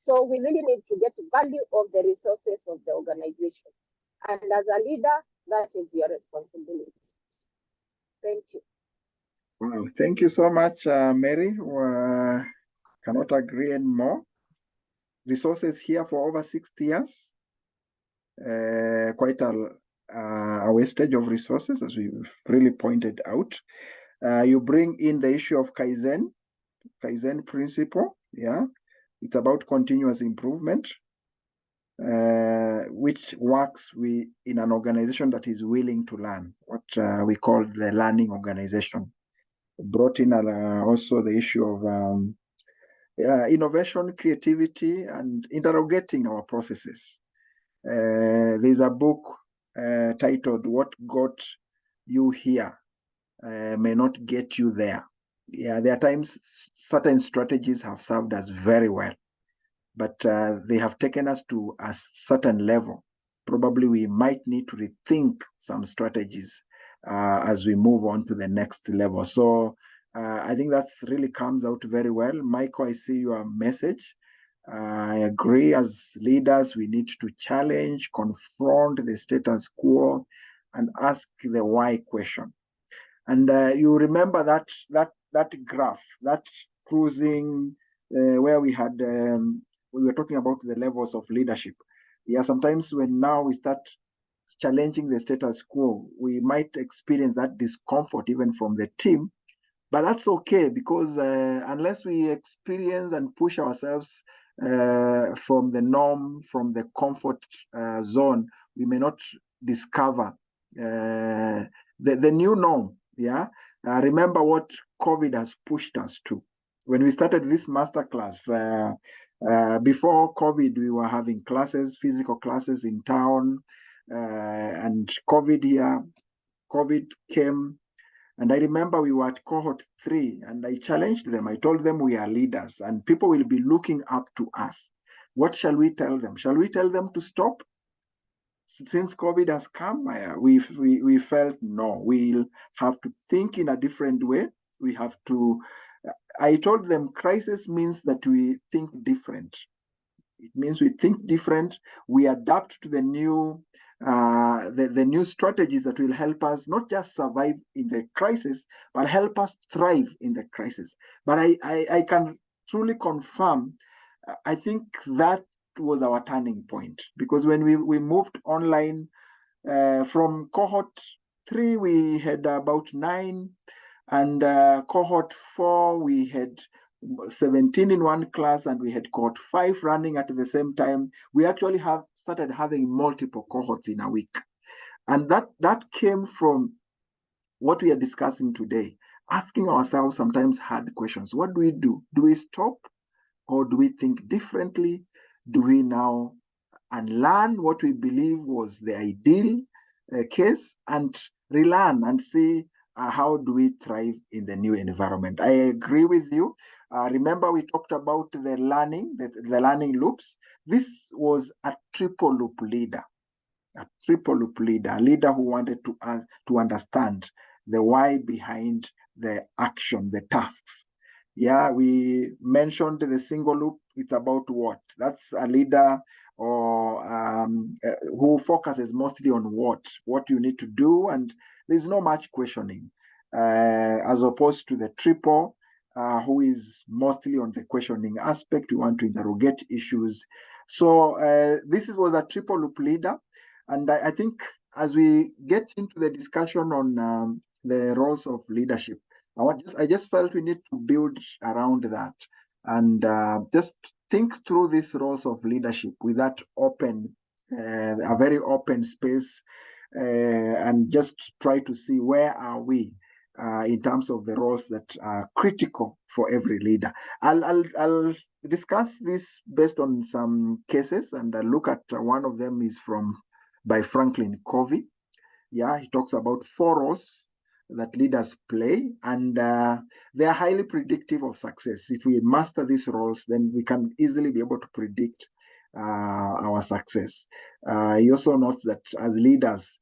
So we really need to get value of the resources of the organization. And as a leader, that is your responsibility. Thank you. Wow, thank you so much, Mary. Cannot agree anymore. resources here for over 60 years. Quite a wastage of resources, as we've really pointed out. You bring in the issue of Kaizen principle. Yeah, it's about continuous improvement, which works in an organization that is willing to learn, what we call the learning organization. Brought in also the issue of innovation, creativity, and interrogating our processes. There's a book titled "What Got You Here May Not Get You There." Yeah, there are times certain strategies have served us very well, but they have taken us to a certain level. Probably we might need to rethink some strategies as we move on to the next level. So I think that really comes out very well. Michael, I see your message. I agree. As leaders, we need to challenge, confront the status quo, and ask the why question. And you remember that graph, that cruising where we had we were talking about the levels of leadership. Yeah, sometimes when now we start challenging the status quo, we might experience that discomfort even from the team. But that's okay, because unless we experience and push ourselves from the norm, from the comfort zone, we may not discover the new norm. Yeah, remember what COVID has pushed us to. When we started this masterclass, before COVID, we were having classes, physical classes in town, and COVID came. And I remember we were at cohort 3, and I challenged them. I told them we are leaders and people will be looking up to us. What shall we tell them? Shall we tell them to stop? Since COVID has come, we felt no, we'll have to think in a different way. We have to, I told them crisis means that we think different. It means we think different, we adapt to the new the new strategies that will help us not just survive in the crisis, but help us thrive in the crisis. But I can truly confirm, I think that was our turning point, because when we moved online from cohort 3, we had about 9, and cohort 4, we had 17 in one class, and we had cohort 5 running at the same time. We actually started having multiple cohorts in a week. And that came from what we are discussing today, asking ourselves sometimes hard questions. What do we do? Do we stop, or do we think differently? Do we now unlearn what we believe was the ideal case and relearn and see how do we thrive in the new environment? I agree with you. Remember, we talked about the learning loops. This was a triple loop leader, a leader who wanted to understand the why behind the action, the tasks. Yeah, we mentioned the single loop. It's about what? That's a leader or who focuses mostly on what you need to do, and there's no much questioning, as opposed to the triple, who is mostly on the questioning aspect. We want to interrogate issues. So this was a triple loop leader, and I think as we get into the discussion on the roles of leadership, I just felt we need to build around that and just think through these roles of leadership with that open, a very open space, and just try to see where are we in terms of the roles that are critical for every leader. I'll discuss this based on some cases, and I'll look at one of them is by Franklin Covey. Yeah, he talks about 4 roles that leaders play, and they are highly predictive of success. If we master these roles, then we can easily be able to predict our success. He also notes that as leaders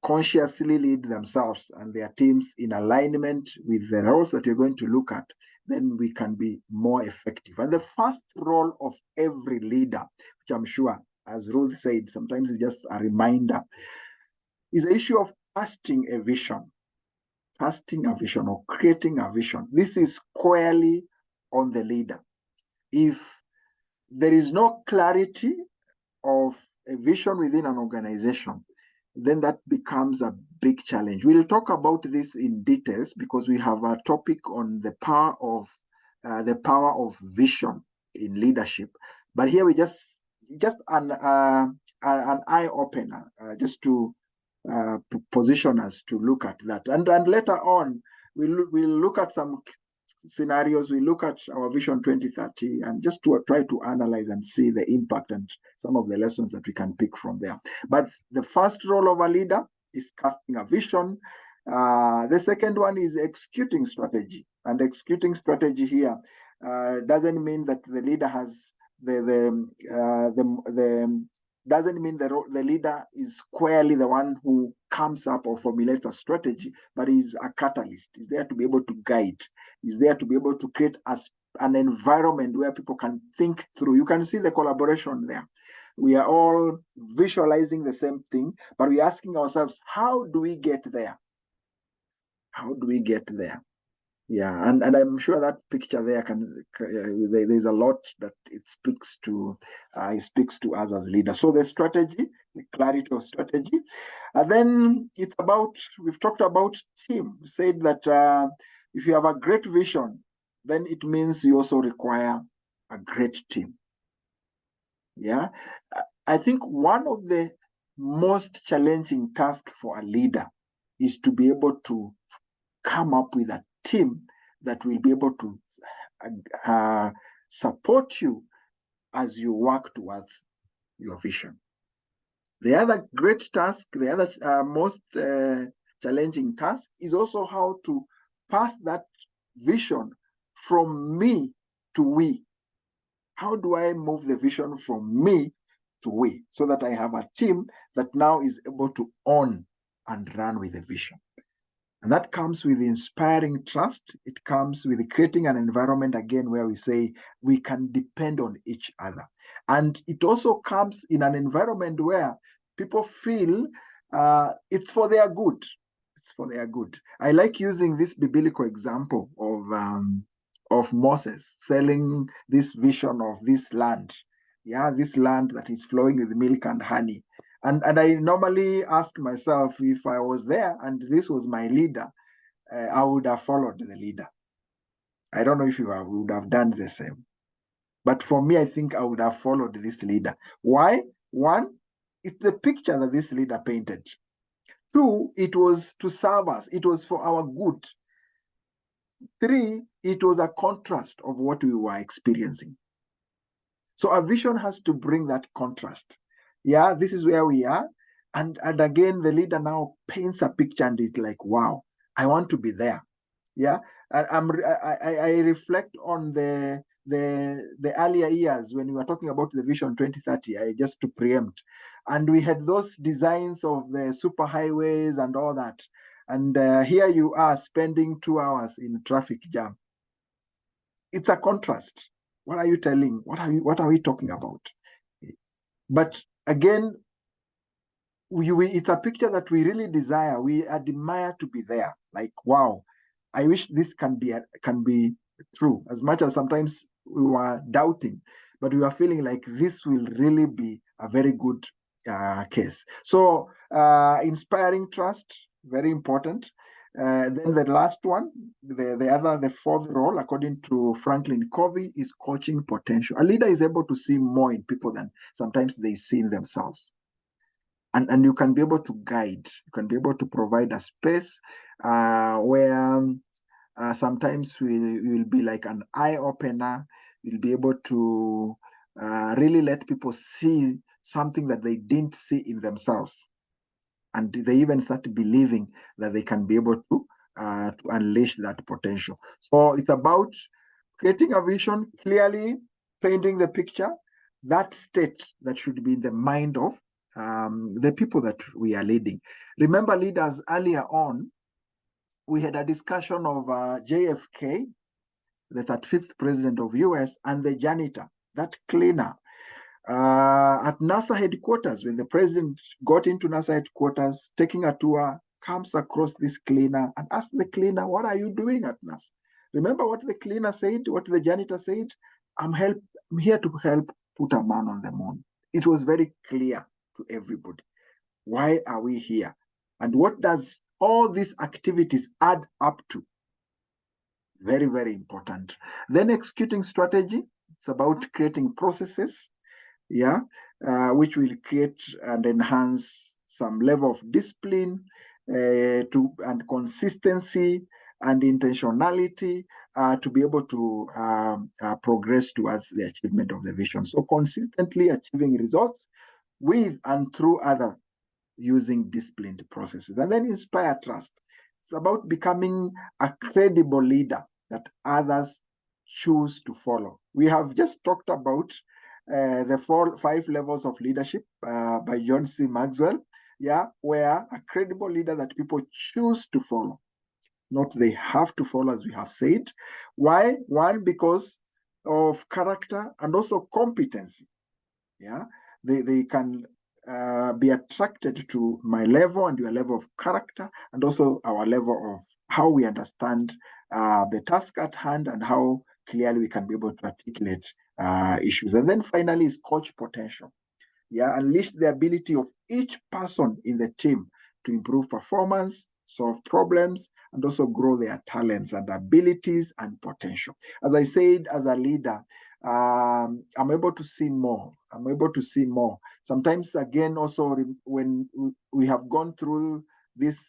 consciously lead themselves and their teams in alignment with the roles that you're going to look at, then we can be more effective. And the first role of every leader, which I'm sure, as Ruth said, sometimes it's just a reminder, is the issue of casting a vision or creating a vision. This is squarely on the leader. If there is no clarity of a vision within an organization, then that becomes a big challenge. We'll talk about this in details because we have a topic on the power of vision in leadership. But here we just an eye opener, just to position us to look at that. And later on, we'll look at some scenarios. We look at our Vision 2030 and just to try to analyze and see the impact and some of the lessons that we can pick from there. But the first role of a leader is casting a vision. The second one is executing strategy. And executing strategy here doesn't mean that the leader has doesn't mean the leader is squarely the one who comes up or formulates a strategy, but is a catalyst. Is there to be able to guide. Is there to be able to create an environment where people can think through. You can see the collaboration there. We are all visualizing the same thing, but we're asking ourselves, how do we get there? How do we get there? Yeah, and I'm sure that picture there there's a lot that it speaks to us as leaders. So the strategy, the clarity of strategy, and then it's about, we've talked about team. We said that if you have a great vision, then it means you also require a great team. Yeah, I think one of the most challenging tasks for a leader is to be able to come up with a team that will be able to support you as you work towards your vision. The other great task, the other most challenging task is also how to pass that vision from me to we. How do I move the vision from me to we so that I have a team that now is able to own and run with the vision? And that comes with inspiring trust. It comes with creating an environment, again, where we say we can depend on each other. And it also comes in an environment where people feel it's for their good. It's for their good. I like using this biblical example of Moses selling this vision of this land. Yeah, this land that is flowing with milk and honey. And I normally ask myself, if I was there and this was my leader, I would have followed the leader. I don't know if you would have done the same. But for me, I think I would have followed this leader. Why? One, it's the picture that this leader painted. Two, it was to serve us. It was for our good. Three, it was a contrast of what we were experiencing. So a vision has to bring that contrast. Yeah, this is where we are. And again, the leader now paints a picture and it's like, wow, I want to be there. Yeah, I reflect on the earlier years when we were talking about the Vision 2030, just to preempt. And we had those designs of the superhighways and all that. And here you are spending 2 hours in a traffic jam. It's a contrast. What are you telling? What are we talking about? But again, it's a picture that we really desire. We admire to be there. Like, wow, I wish this can be true. As much as sometimes we were doubting, but we were feeling like this will really be a very good case. So inspiring trust, very important. Then the last one, the fourth role, according to Franklin Covey, is coaching potential. A leader is able to see more in people than sometimes they see in themselves. And you can be able to guide. You can be able to provide a space where sometimes we will be like an eye opener. You'll be able to really let people see something that they didn't see in themselves. And they even start believing that they can be able to unleash that potential. So it's about creating a vision, clearly painting the picture, that state that should be in the mind of the people that we are leading. Remember, leaders, earlier on, we had a discussion of JFK, the 35th president of US, and the janitor, that cleaner. At NASA headquarters, when the president got into NASA headquarters, taking a tour, comes across this cleaner and asks the cleaner, what are you doing at NASA? Remember what the cleaner said, what the janitor said? I'm I'm here to help put a man on the moon. It was very clear to everybody. Why are we here? And what does all these activities add up to? Very, very important. Then executing strategy. It's about creating processes, which will create and enhance some level of discipline and consistency and intentionality to be able to progress towards the achievement of the vision. So consistently achieving results with and through other using disciplined processes. And then inspire trust. It's about becoming a credible leader that others choose to follow. We have just talked about the 5 levels of leadership by John C. Maxwell, where a credible leader that people choose to follow. Not they have to follow, as we have said. Why? One, because of character and also competency. They can be attracted to my level and your level of character, and also our level of how we understand the task at hand and how clearly we can be able to articulate issues. And then finally is coach potential. Unleash the ability of each person in the team to improve performance, solve problems, and also grow their talents and abilities and potential. As I said, as a leader, I'm able to see more. I'm able to see more. Sometimes, again, also when we have gone through this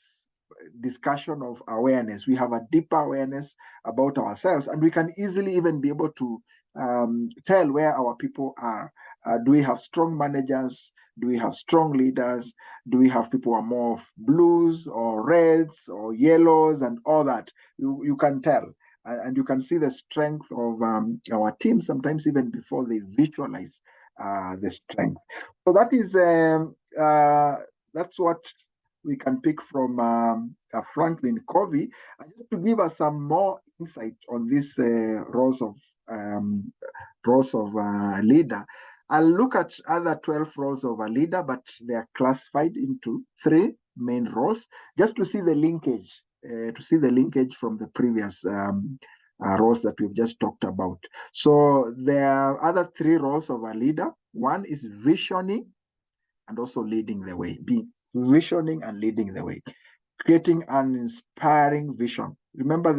discussion of awareness, we have a deeper awareness about ourselves, and we can easily even be able to tell where our people are. Do we have strong managers? Do we have strong leaders? Do we have people who are more of blues or reds or yellows and all that? You can tell. And you can see the strength of our team sometimes even before they visualize the strength. So that is that's what we can pick from Franklin Covey. And just to give us some more insight on this roles of leader, I'll look at other 12 roles of a leader, but they are classified into 3 main roles, just to see the linkage. From the previous roles that we've just talked about. So there are other 3 roles of a leader. One is visioning and also leading the way. Visioning and leading the way. Creating an inspiring vision. Remember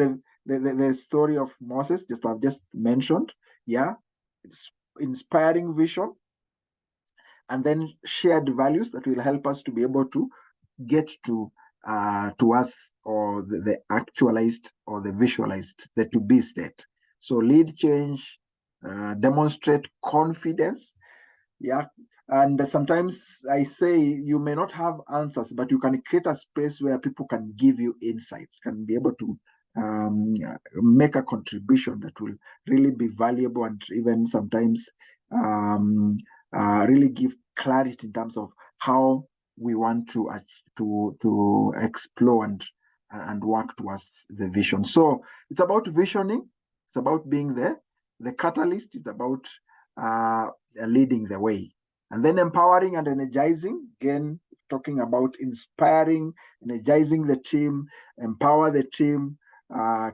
the story of Moses, I've just mentioned. It's inspiring vision. And then shared values that will help us to be able to get to us, or the actualized or the visualized, the to be state. So lead change, demonstrate confidence. And sometimes I say you may not have answers, but you can create a space where people can give you insights, can be able to make a contribution that will really be valuable, and even sometimes really give clarity in terms of how we want to explore and work towards the vision. So it's about visioning. It's about being there. The catalyst is about leading the way. And then empowering and energizing. Again, talking about inspiring, energizing the team, empower the team,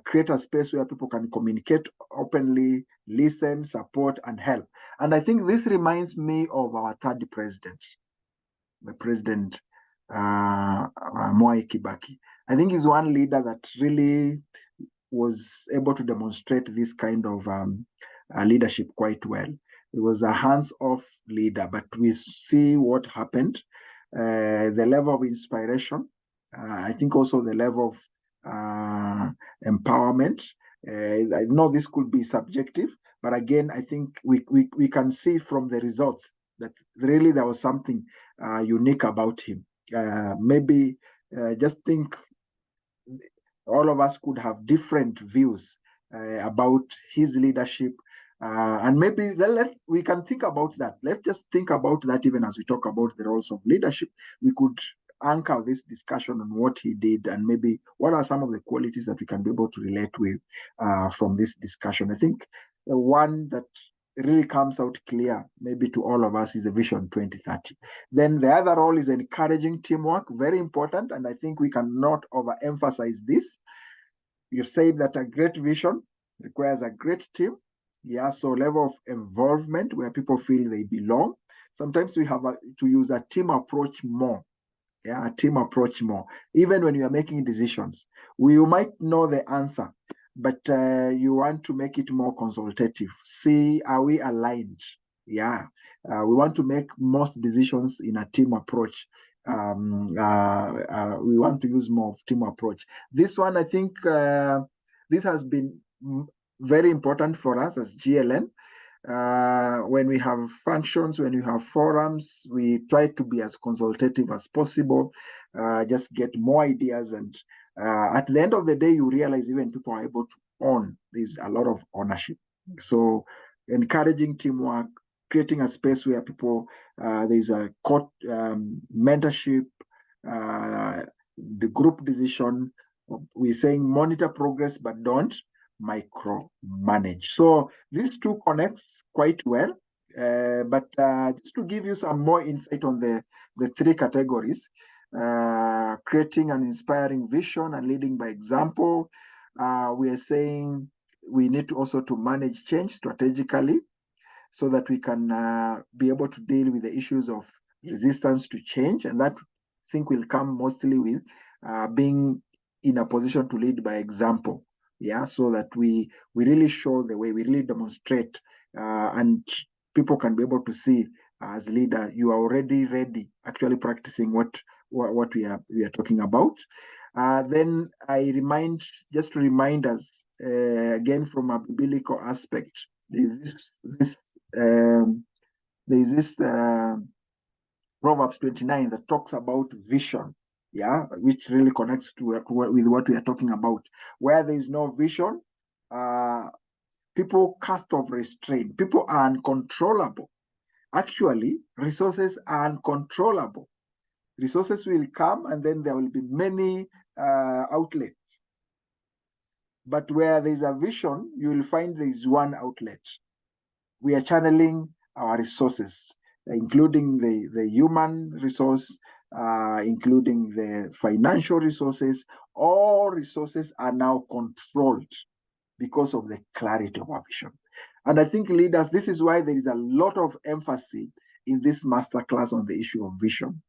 create a space where people can communicate openly, listen, support, and help. And I think this reminds me of our 3rd president, the president, Mwai Kibaki. I think he's one leader that really was able to demonstrate this kind of leadership quite well. He was a hands-off leader, but we see what happened. The level of inspiration, I think also the level of empowerment. I know this could be subjective, but again, I think we can see from the results that really there was something unique about him. Maybe just think all of us could have different views about his leadership. And maybe we can think about that. Let's just think about that even as we talk about the roles of leadership. We could anchor this discussion on what he did and maybe what are some of the qualities that we can be able to relate with from this discussion. I think the one that really comes out clear maybe to all of us is the Vision 2030. Then the other role is encouraging teamwork, very important, and I think we cannot overemphasize this. You said that a great vision requires a great team, Yeah, so level of involvement where people feel they belong. Sometimes we have to use a team approach more. Yeah, a team approach more. Even when you are making decisions, you might know the answer, but you want to make it more consultative. See, are we aligned? Yeah, we want to make most decisions in a team approach. We want to use more of team approach. This one, I think, this has been very important for us as GLN. When we have functions, when we have forums, we try to be as consultative as possible, just get more ideas. And at the end of the day, you realize even people are able to own. There's a lot of ownership. So encouraging teamwork, creating a space where people, there's a mentorship, the group decision. We're saying monitor progress, but don't micromanage. So these two connects quite well. But just to give you some more insight on the three categories, creating an inspiring vision and leading by example. We are saying we need to also to manage change strategically so that we can be able to deal with the issues of resistance to change. And that I think will come mostly with being in a position to lead by example. Yeah, so that we really show the way, we really demonstrate, and people can be able to see as leader, you are already ready, actually practicing what we are talking about. Then I just to remind us again from a biblical aspect, there's this Proverbs 29 that talks about vision. Yeah, which really connects to with what we are talking about. Where there is no vision, people cast off restraint. People are uncontrollable. Actually, resources are uncontrollable. Resources will come and then there will be many outlets. But where there is a vision, you will find there is one outlet. We are channeling our resources, including the human resource, including the financial resources. All resources are now controlled because of the clarity of our vision. And I think leaders, this is why there is a lot of emphasis in this masterclass on the issue of vision.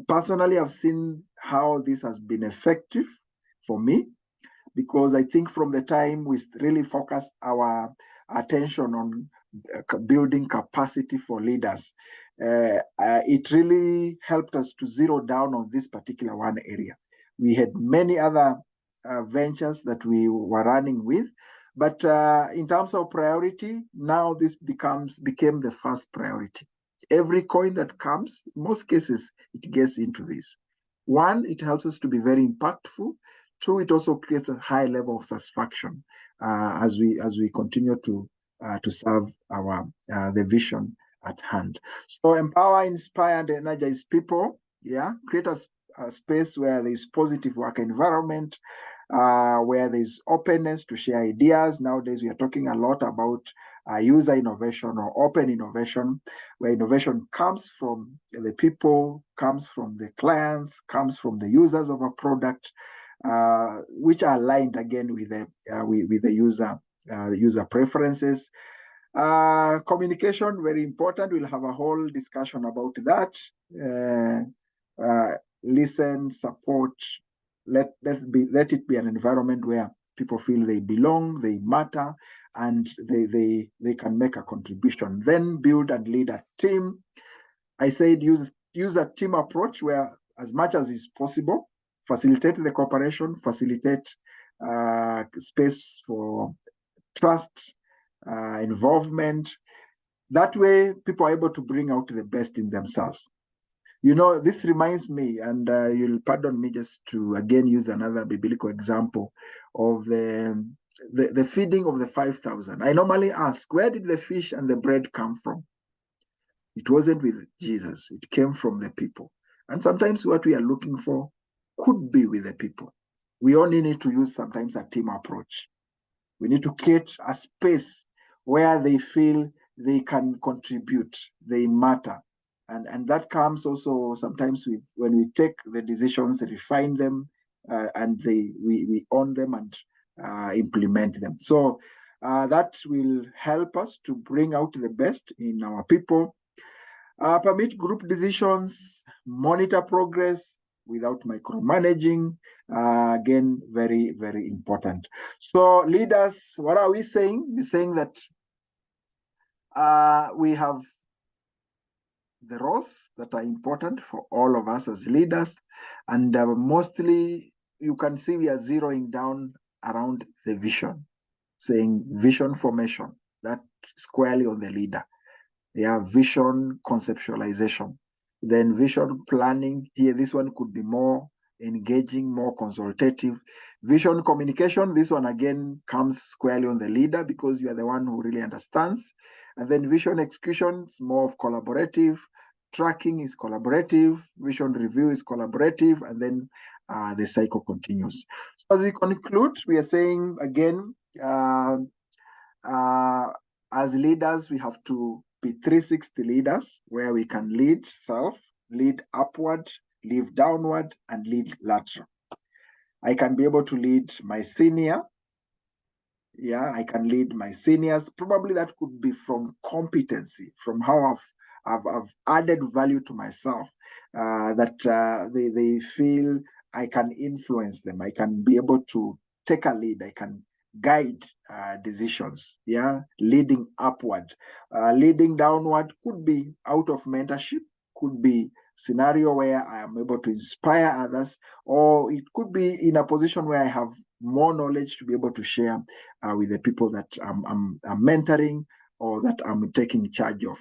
Personally, I've seen how this has been effective for me, because I think from the time we really focused our attention on building capacity for leaders, it really helped us to zero down on this particular one area. We had many other ventures that we were running with, but in terms of priority, now this became the first priority. Every coin that comes, in most cases, it gets into this. One, it helps us to be very impactful. Two, it also creates a high level of satisfaction as we continue to serve our the vision at hand. So empower, inspire, and energize people. Yeah, create a space where there is positive work environment, where there is openness to share ideas. Nowadays, we are talking a lot about user innovation or open innovation, where innovation comes from the people, comes from the clients, comes from the users of a product, which are aligned again with the user preferences. Communication, very important. We'll have a whole discussion about that. Listen, support. Let it be an environment where people feel they belong, they matter, and they can make a contribution. Then build and lead a team. I said use a team approach where, as much as is possible, facilitate the cooperation, facilitate space for trust, involvement. That way, people are able to bring out the best in themselves. You know, this reminds me, and you'll pardon me just to again use another biblical example of the feeding of the 5,000. I normally ask, where did the fish and the bread come from? It wasn't with Jesus. It came from the people. And sometimes what we are looking for could be with the people. We only need to use sometimes a team approach. We need to create a space where they feel they can contribute, they matter. And that comes also sometimes with when we take the decisions, refine them, and we own them and implement them. So That will help us to bring out the best in our people. Permit group decisions, monitor progress without micromanaging. Again, very, very important. So leaders, what are we saying? We're saying that we have the roles that are important for all of us as leaders. And mostly you can see we are zeroing down around the vision, saying vision formation, that squarely on the leader. Yeah, vision conceptualization. Then vision planning, here this one could be more engaging, more consultative. Vision communication, this one again comes squarely on the leader because you are the one who really understands. And then vision execution is more of collaborative. Tracking is collaborative. Vision review is collaborative. And then the cycle continues. As we conclude, we are saying again, as leaders, we have to be 360 leaders where we can lead self, lead upward, lead downward, and lead lateral. I can be able to lead my senior. Yeah, I can lead my seniors. Probably that could be from competency, from how I've added value to myself, that they feel I can influence them. I can be able to take a lead. I can guide decisions. Yeah, leading upward. Leading downward could be out of mentorship, could be scenario where I am able to inspire others, or it could be in a position where I have more knowledge to be able to share with the people that I'm mentoring or that I'm taking charge of.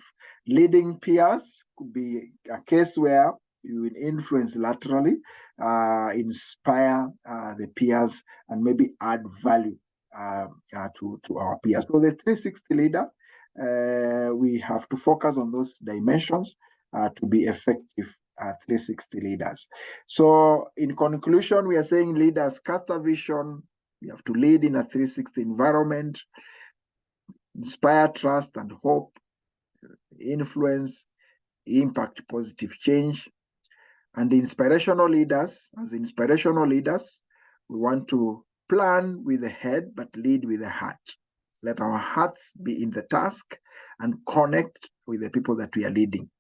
Leading peers could be a case where you will influence laterally, inspire the peers, and maybe add value to our peers. So the 360 leader, we have to focus on those dimensions to be effective 360 leaders. So in conclusion, we are saying leaders cast a vision. We have to lead in a 360 environment, inspire trust and hope, influence, impact positive change. And the inspirational leaders, as inspirational leaders, we want to plan with the head, but lead with the heart. Let our hearts be in the task and connect with the people that we are leading.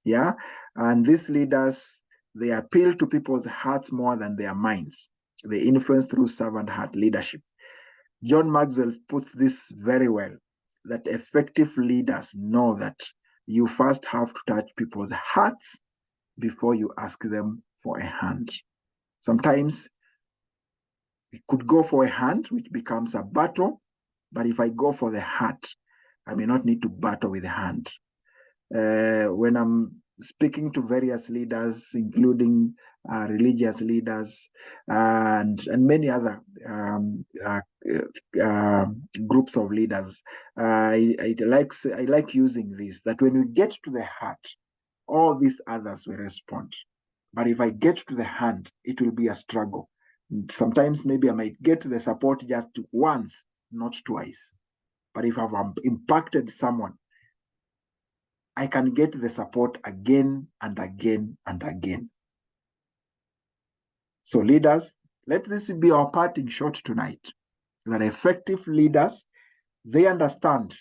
Yeah, and these leaders, they appeal to people's hearts more than their minds. They influence through servant heart leadership. John Maxwell puts this very well, that effective leaders know that you first have to touch people's hearts before you ask them for a hand. Sometimes we could go for a hand, which becomes a battle, but if I go for the heart, I may not need to battle with the hand. When I'm speaking to various leaders, including religious leaders and many other groups of leaders, I like using this, that when we get to the heart, all these others will respond. But if I get to the hand, it will be a struggle. Sometimes maybe I might get the support just once, not twice. But if I've impacted someone, I can get the support again and again and again. So leaders, let this be our parting shot tonight. That effective leaders, they understand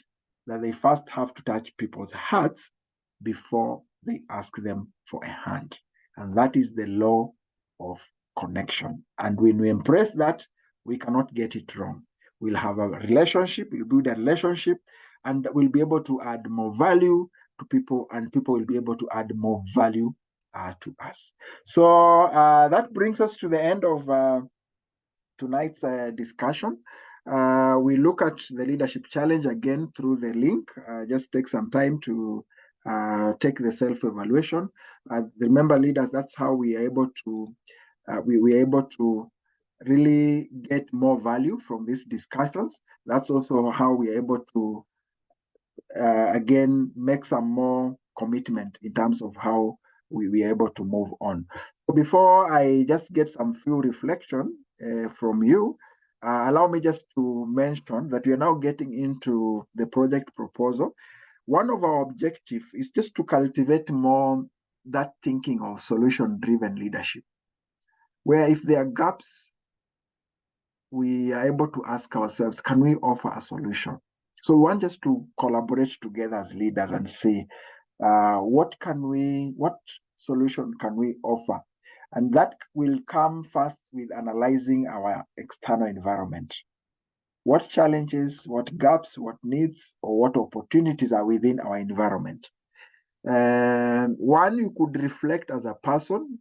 that they first have to touch people's hearts before they ask them for a hand. And that is the law of connection. And when we embrace that, we cannot get it wrong. We'll have a relationship, we'll build a relationship, and we'll be able to add more value to people, and people will be able to add more value to us. So that brings us to the end of tonight's discussion. We look at the leadership challenge again through the link. Just take some time to take the self-evaluation. Remember, leaders, that's how we are able to we are able to really get more value from these discussions. That's also how we are able to again make some more commitment in terms of how we are able to move on. So before I just get some few reflection from you, allow me just to mention that we are now getting into the project proposal. One of our objectives is just to cultivate more that thinking of solution-driven leadership, where if there are gaps we are able to ask ourselves, can we offer a solution? So we want just to collaborate together as leaders and see what solution can we offer? And that will come first with analyzing our external environment. What challenges, what gaps, what needs, or what opportunities are within our environment? One, you could reflect as a person,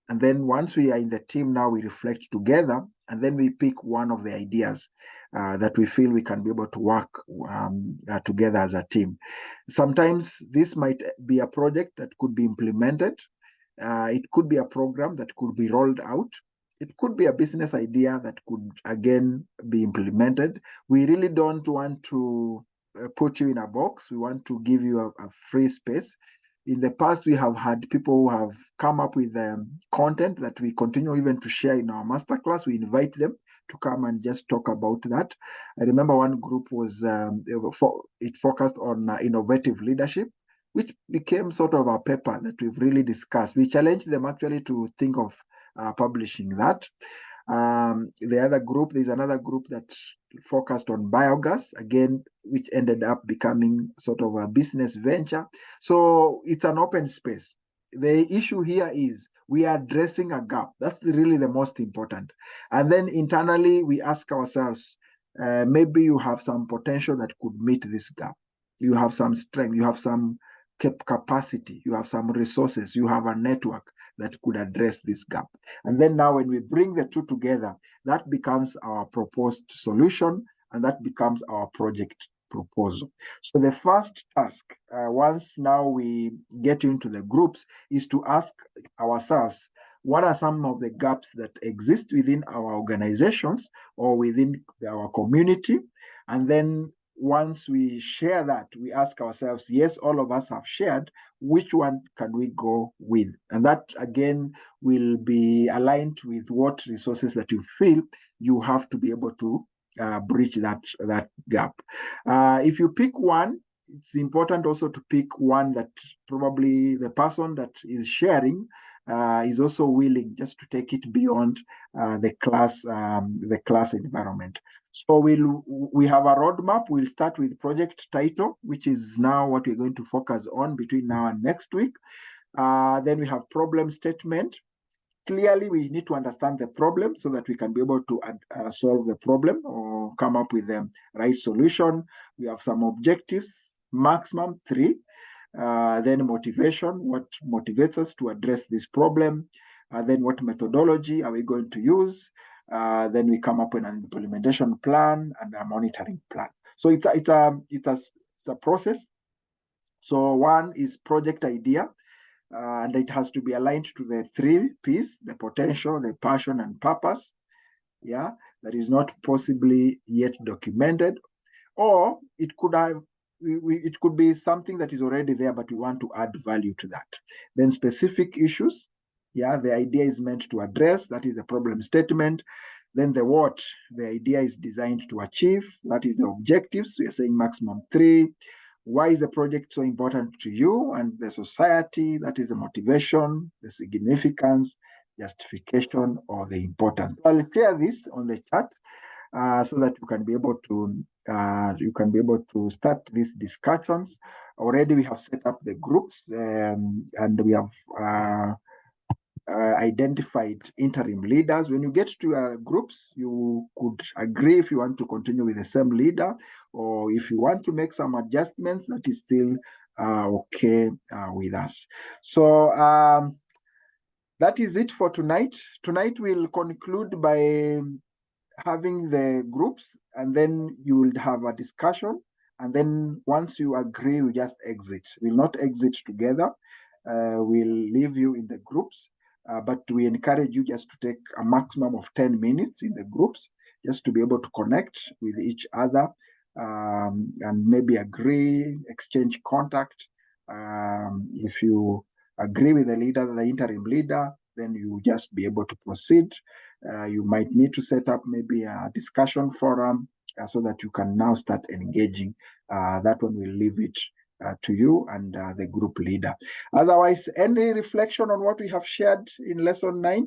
and then once we are in the team now, we reflect together, and then we pick one of the ideas that we feel we can be able to work together as a team. Sometimes this might be a project that could be implemented. It could be a program that could be rolled out. It could be a business idea that could, again, be implemented. We really don't want to put you in a box. We want to give you a free space. In the past, we have had people who have come up with content that we continue even to share in our masterclass. We invite them to come and just talk about that. I remember one group was, it focused on innovative leadership, which became sort of a paper that we've really discussed. We challenged them actually to think of publishing that. There's another group that focused on biogas, again, which ended up becoming sort of a business venture. So it's an open space. The issue here is we are addressing a gap. That's really the most important. And then internally, we ask ourselves, maybe you have some potential that could meet this gap. You have some strength, you have some capacity, you have some resources, you have a network that could address this gap. And then now when we bring the two together, that becomes our proposed solution, and that becomes our project proposal. So the first task, once now we get into the groups, is to ask ourselves, what are some of the gaps that exist within our organizations or within our community? And then once we share that, we ask ourselves, yes, all of us have shared, which one can we go with? And that, again, will be aligned with what resources that you feel you have to be able to bridge that gap. If you pick one, it's important also to pick one that probably the person that is sharing is also willing just to take it beyond the class environment. So we have a roadmap. We'll start with project title, which is now what we're going to focus on between now and next week. Then we have problem statement. Clearly, we need to understand the problem so that we can be able to solve the problem or come up with the right solution. We have some objectives, maximum 3. Then motivation, what motivates us to address this problem. Then what methodology are we going to use? Then we come up with an implementation plan and a monitoring plan. So it's a process. So one is project idea, and it has to be aligned to the 3 P's: the potential, the passion, and purpose. Yeah, that is not possibly yet documented, or it could have. It could be something that is already there, but we want to add value to that. Then specific issues. Yeah, the idea is meant to address, that is the problem statement. Then the what, the idea is designed to achieve, that is the objectives. We are saying maximum 3. Why is the project so important to you and the society? That is the motivation, the significance, justification, or the importance. I'll share this on the chat so that you can be able to start these discussions. Already we have set up the groups and we have identified interim leaders. When you get to your groups, you could agree if you want to continue with the same leader, or if you want to make some adjustments, that is still okay with us. So that is it for tonight. Tonight we'll conclude by having the groups, and then you will have a discussion, and then once you agree, we just exit. We'll not exit together. We'll leave you in the groups, but we encourage you just to take a maximum of 10 minutes in the groups, just to be able to connect with each other and maybe agree, exchange contact. If you agree with the leader, the interim leader, then you just be able to proceed. You might need to set up maybe a discussion forum so that you can now start engaging. That one will leave it to you and the group leader. Otherwise, any reflection on what we have shared in lesson 9?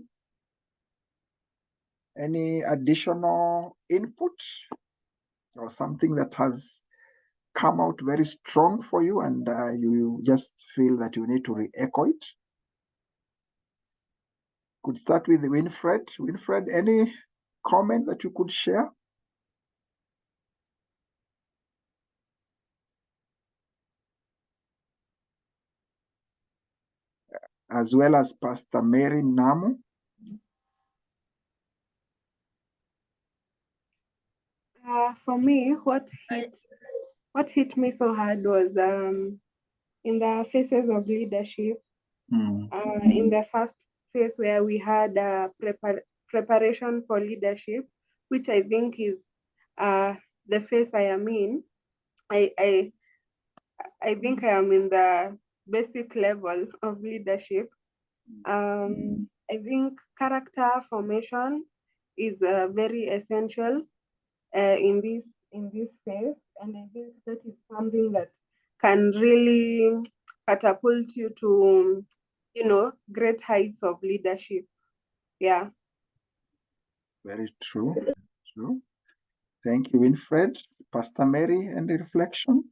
Any additional input or something that has come out very strong for you and you just feel that you need to re-echo it? Could start with Winfred. Winfred, any comment that you could share? As well as Pastor Mary Namu. For me, what hit me so hard was in the phases of leadership. In the first phase where we had preparation for leadership, which I think is the phase I am in. I think I am in the basic level of leadership. I think character formation is very essential in this phase, and I think that is something that can really catapult you to, great heights of leadership. Yeah. Very true. True. Thank you, Winfred. Pastor Mary, any reflection?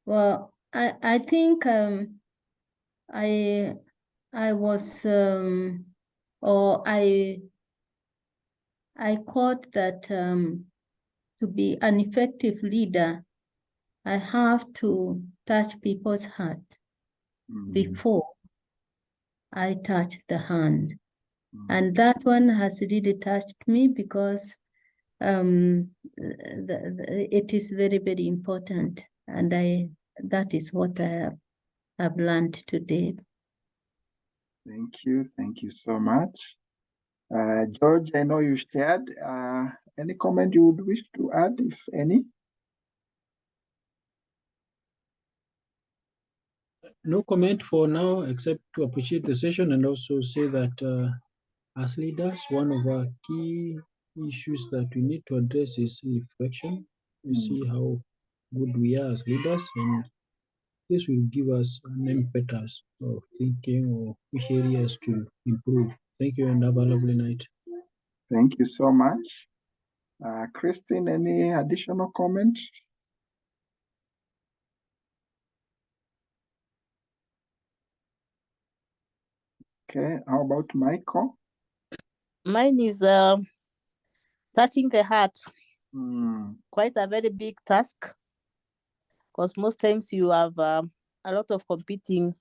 Well, I think I was or I caught that to be an effective leader, I have to touch people's heart before I touch the hand. And that one has really touched me because it is very, very important. And that is what I have learned today. Thank you. Thank you so much. George, I know you shared. Any comment you would wish to add, if any? No comment for now, except to appreciate the session and also say that as leaders, one of our key issues that we need to address is reflection. We see how good we are as leaders, and this will give us an impetus of thinking or which areas to improve. Thank you and have a lovely night. Thank you so much. Christine, any additional comment? Okay, how about Michael? Mine is touching the heart. Quite a very big task, because most times you have a lot of competing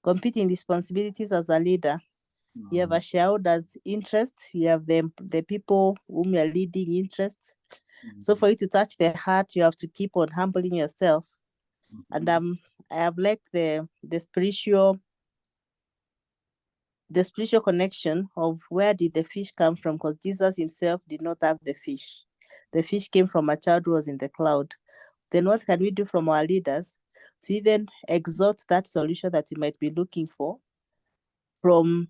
responsibilities as a leader. You have a shareholder's interest, you have the people whom you are leading interests. So for you to touch the heart, you have to keep on humbling yourself. And I have liked the spiritual connection of where did the fish come from, because Jesus himself did not have the fish. The fish came from a child who was in the cloud. Then what can we do from our leaders to even exalt that solution that we might be looking for from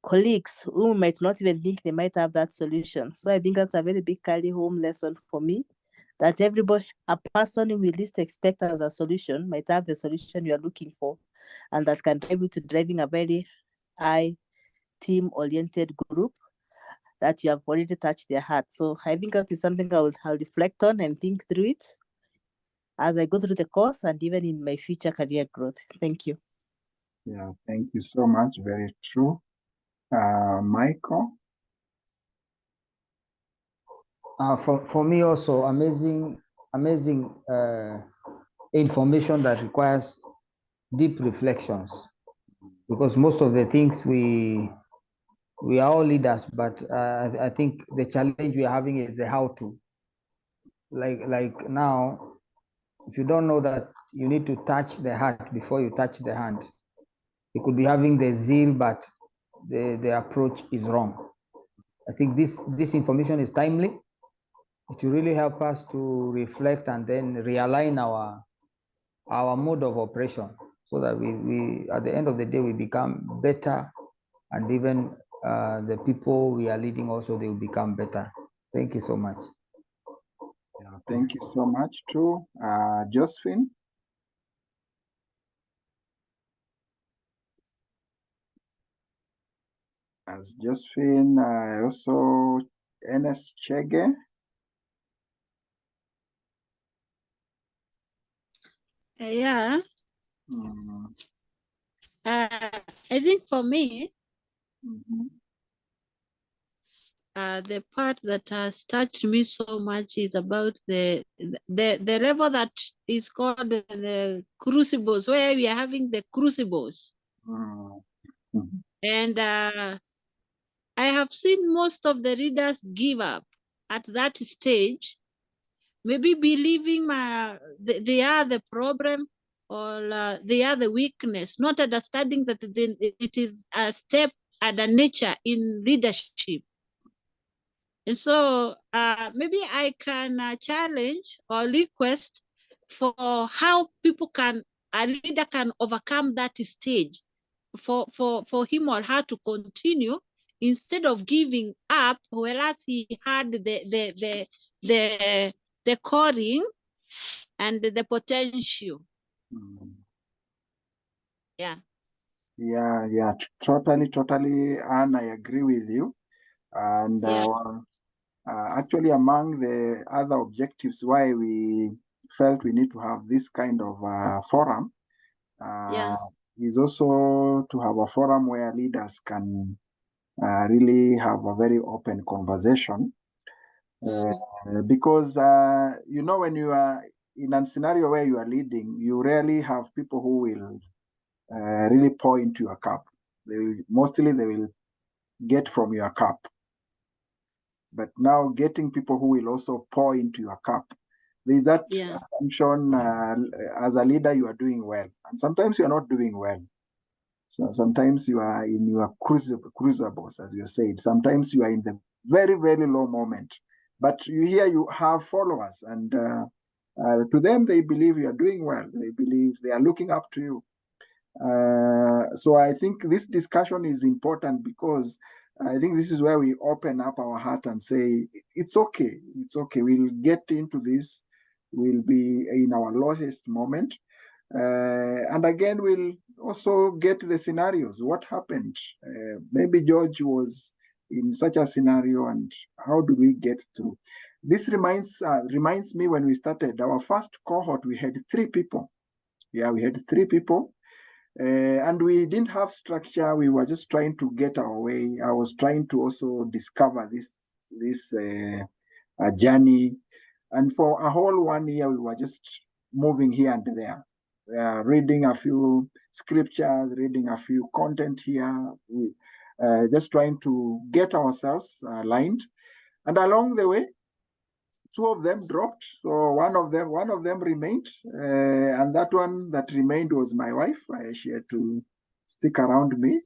colleagues who might not even think they might have that solution? So I think that's a very big carry home lesson for me, that a person who we least expect as a solution might have the solution you are looking for, and that can drive you to driving a very high team-oriented group that you have already touched their heart. So I think that is something I'll reflect on and think through it as I go through the course and even in my future career growth. Thank you. Yeah, thank you so much. Very true. Michael? For me also, amazing information that requires deep reflections, because most of the things we are all leaders, but I think the challenge we are having is the how to. Like now, if you don't know that you need to touch the heart before you touch the hand, you could be having the zeal, but the approach is wrong. I think this information is timely. It will really help us to reflect and then realign our mode of operation, so that we at the end of the day we become better, and even the people we are leading also, they will become better. Thank you so much. Yeah, thank you so much too. Josephine? as Josephine, also Ernest Chege. Yeah. I think for me, the part that has touched me so much is about the level that is called the crucibles, where we are having the crucibles. And I have seen most of the readers give up at that stage, maybe believing they are the problem, or they are the weakness, not understanding that it is a step and a nature in leadership. And so maybe I can challenge or request for how a leader can overcome that stage, for him or her to continue instead of giving up, whereas he had the calling and the potential. Yeah. Yeah, totally, Anne, I agree with you. And actually, among the other objectives why we felt we need to have this kind of forum is also to have a forum where leaders can really have a very open conversation. Because, when you are in a scenario where you are leading, you rarely have people who will really pour into your cup. They will get from your cup. But now getting people who will also pour into your cup, there's that assumption as a leader you are doing well, and sometimes you are not doing well. So sometimes you are in your crucibles, as you said. Sometimes you are in the very, very low moment, but you have followers, and to them they believe you are doing well. They believe they are looking up to you. So I think this discussion is important, because I think this is where we open up our heart and say, it's okay, we'll get into this, we'll be in our lowest moment. And again, we'll also get the scenarios, what happened. Maybe George was in such a scenario, and how do we get through? This reminds me when we started our first cohort, we had 3 people. Yeah, we had 3 people. And we didn't have structure. We were just trying to get our way. I was trying to also discover this journey. And for a whole 1 year, we were just moving here and there, reading a few scriptures, reading a few content here, just trying to get ourselves aligned. And along the way, 2 of them dropped, so one of them remained, and that one that remained was my wife. She had to stick around me,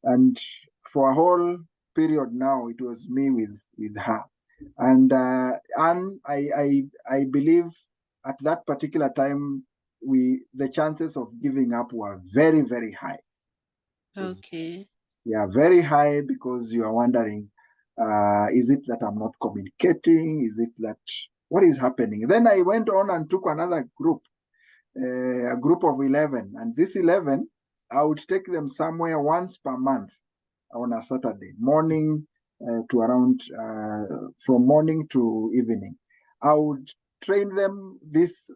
and for a whole period now, it was me with her. And I believe at that particular time, the chances of giving up were very, very high. Okay. Yeah, very high, because you are wondering, is it that I'm not communicating? Is it that, what is happening? Then I went on and took another group, a group of 11. And this 11, I would take them somewhere once per month on a Saturday, morning to around, from morning to evening. I would train them this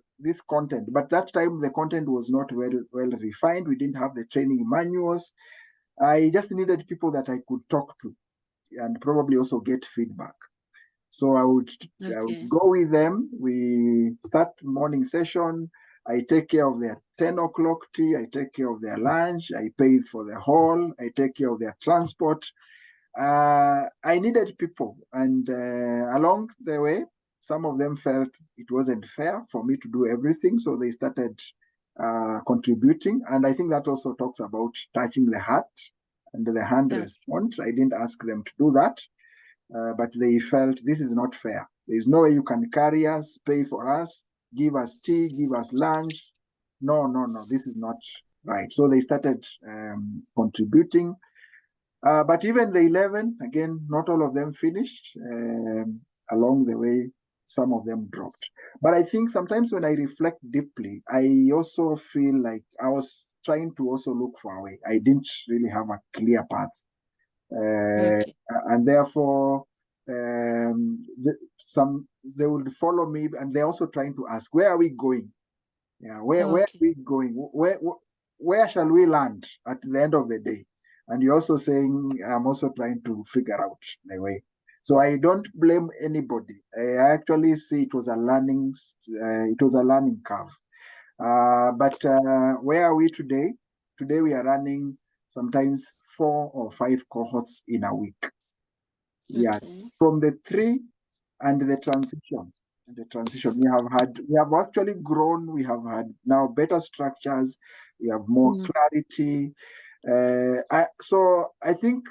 content, but that time the content was not well refined. We didn't have the training manuals. I just needed people that I could talk to and probably also get feedback. So I would go with them. We start morning session. I take care of their 10 o'clock tea. I take care of their lunch. I pay for the hall. I take care of their transport. I needed people. And along the way, some of them felt it wasn't fair for me to do everything. So they started contributing. And I think that also talks about touching the heart and the hand respond. I didn't ask them to do that, but they felt this is not fair. There's no way you can carry us, pay for us, give us tea, give us lunch. No, this is not right. So they started contributing. But even the 11, again, not all of them finished. Along the way, some of them dropped. But I think sometimes when I reflect deeply, I also feel like I was trying to also look for a way. I didn't really have a clear path. Okay. And therefore they will follow me, and they're also trying to ask, where are we going? Yeah, where are we going? Where shall we land at the end of the day? And you're also saying, I'm also trying to figure out the way. So I don't blame anybody. I actually see it was a learning curve. But where are we today? Today we are running sometimes 4 or 5 cohorts in a week. Yeah, from the 3 and the transition. We have actually grown. We have had now better structures. We have more clarity. So I think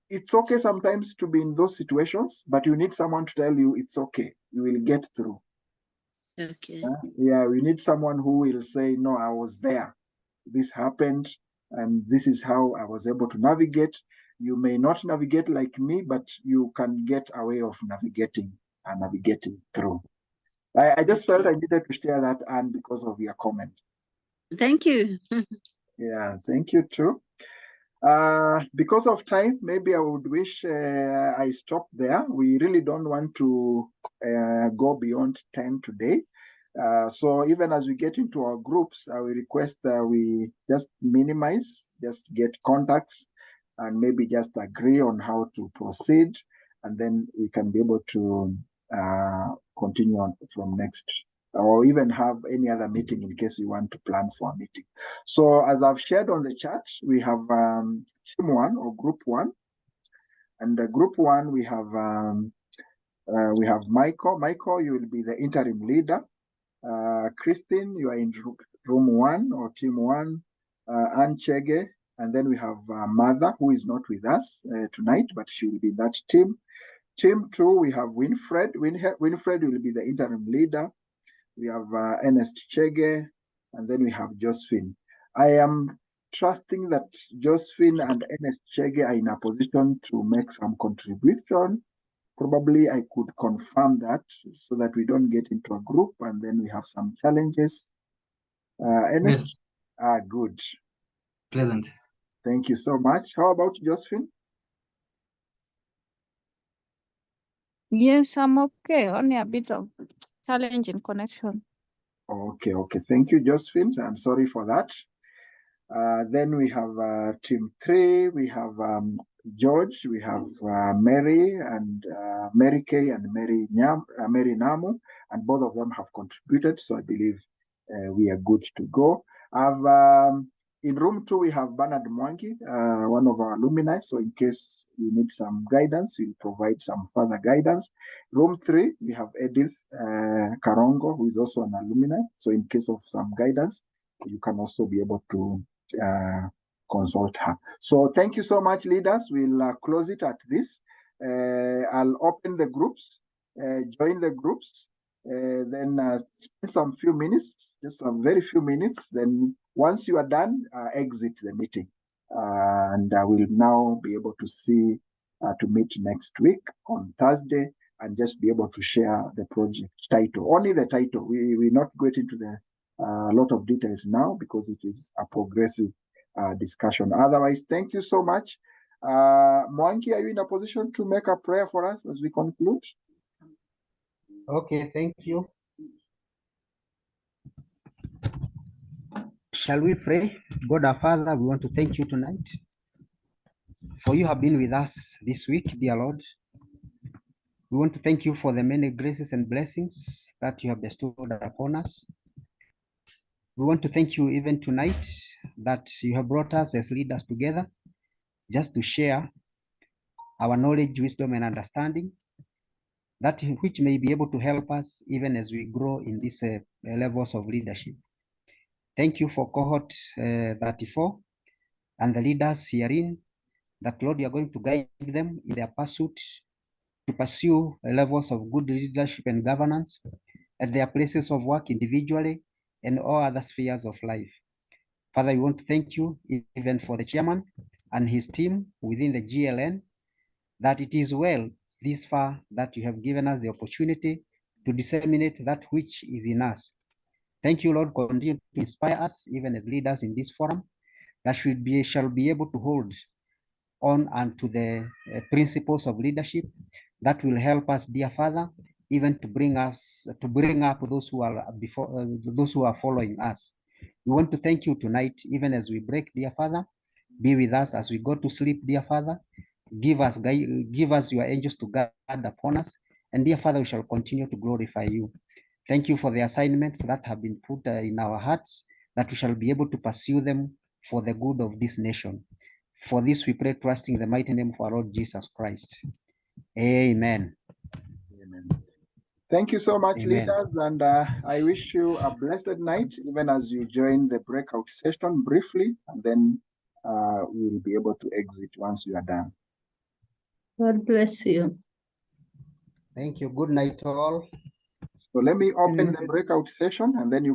it's okay sometimes to be in those situations, but you need someone to tell you it's okay. You will get through. Okay. Yeah, we need someone who will say, no, I was there. This happened, and this is how I was able to navigate. You may not navigate like me, but you can get a way of navigating through. I just felt I needed to share that, and because of your comment. Thank you. Yeah, thank you too. Because of time, maybe I would wish I stopped there. We really don't want to go beyond 10 today. So even as we get into our groups, I will request that we just minimize, just get contacts, and maybe just agree on how to proceed, and then we can be able to continue on from next, or even have any other meeting in case you want to plan for a meeting. So as I've shared on the chat, we have team 1 or group 1, and the group 1 we have Michael. Michael, you will be the interim leader. Christine, you are in room 1 or team 1. Anne Chege, and then we have Mother, who is not with us tonight, but she will be in that team. Team 2, we have Winfred. Winfred will be the interim leader. We have Ernest Chege, and then we have Josephine. I am trusting that Josephine and Ernest Chege are in a position to make some contribution. Probably I could confirm that so that we don't get into a group and then we have some challenges. Ernest? Yes. Good. Pleasant. Thank you so much. How about Josephine? Yes, I'm okay. Only a bit of challenge in connection. Okay. Thank you, Josephine. I'm sorry for that. Then we have team 3. We have George. We have Mary and Mary Kay and Mary Namu, and both of them have contributed. So I believe we are good to go. In room 2, we have Bernard Mwangi, one of our alumni. So in case you need some guidance, we'll provide some further guidance. Room 3, we have Edith Karongo, who is also an alumni. So in case of some guidance, you can also be able to consult her. So thank you so much, leaders. We'll close it at this. I'll open the groups, join the groups, then spend some few minutes, just a very few minutes. Then once you are done, exit the meeting. And I will now be able to see, to meet next week on Thursday and just be able to share the project title, only the title. We're not going into the lot of details now because it is a progressive discussion. Otherwise, thank you so much. Mwangi, are you in a position to make a prayer for us as we conclude? Okay, thank you. Shall we pray? God our Father, we want to thank you tonight for you have been with us this week, dear Lord. We want to thank you for the many graces and blessings that you have bestowed upon us. We want to thank you even tonight that you have brought us as leaders together just to share our knowledge, wisdom, and understanding, that which may be able to help us even as we grow in these levels of leadership. Thank you for cohort 34 and the leaders herein, that Lord, you are going to guide them in their pursuit to pursue levels of good leadership and governance at their places of work individually and all other spheres of life. Father, we want to thank you even for the chairman and his team within the GLN, that it is well this far that you have given us the opportunity to disseminate that which is in us. Thank you, Lord. Continue to inspire us even as leaders in this forum, that shall be able to hold on and to the principles of leadership that will help us, dear Father, even to bring up those who are those who are following us. We want to thank you tonight, even as we break, dear Father. Be with us as we go to sleep, dear Father. Give us your angels to guard upon us. And dear Father, we shall continue to glorify you. Thank you for the assignments that have been put in our hearts, that we shall be able to pursue them for the good of this nation. For this we pray, trusting the mighty name of our Lord Jesus Christ. Amen. Amen. Thank you so much, Amen. leaders, and I wish you a blessed night, even as you join the breakout session briefly, and then we'll be able to exit once you are done. God bless you. Thank you. Good night, all. So let me open the breakout session, and then you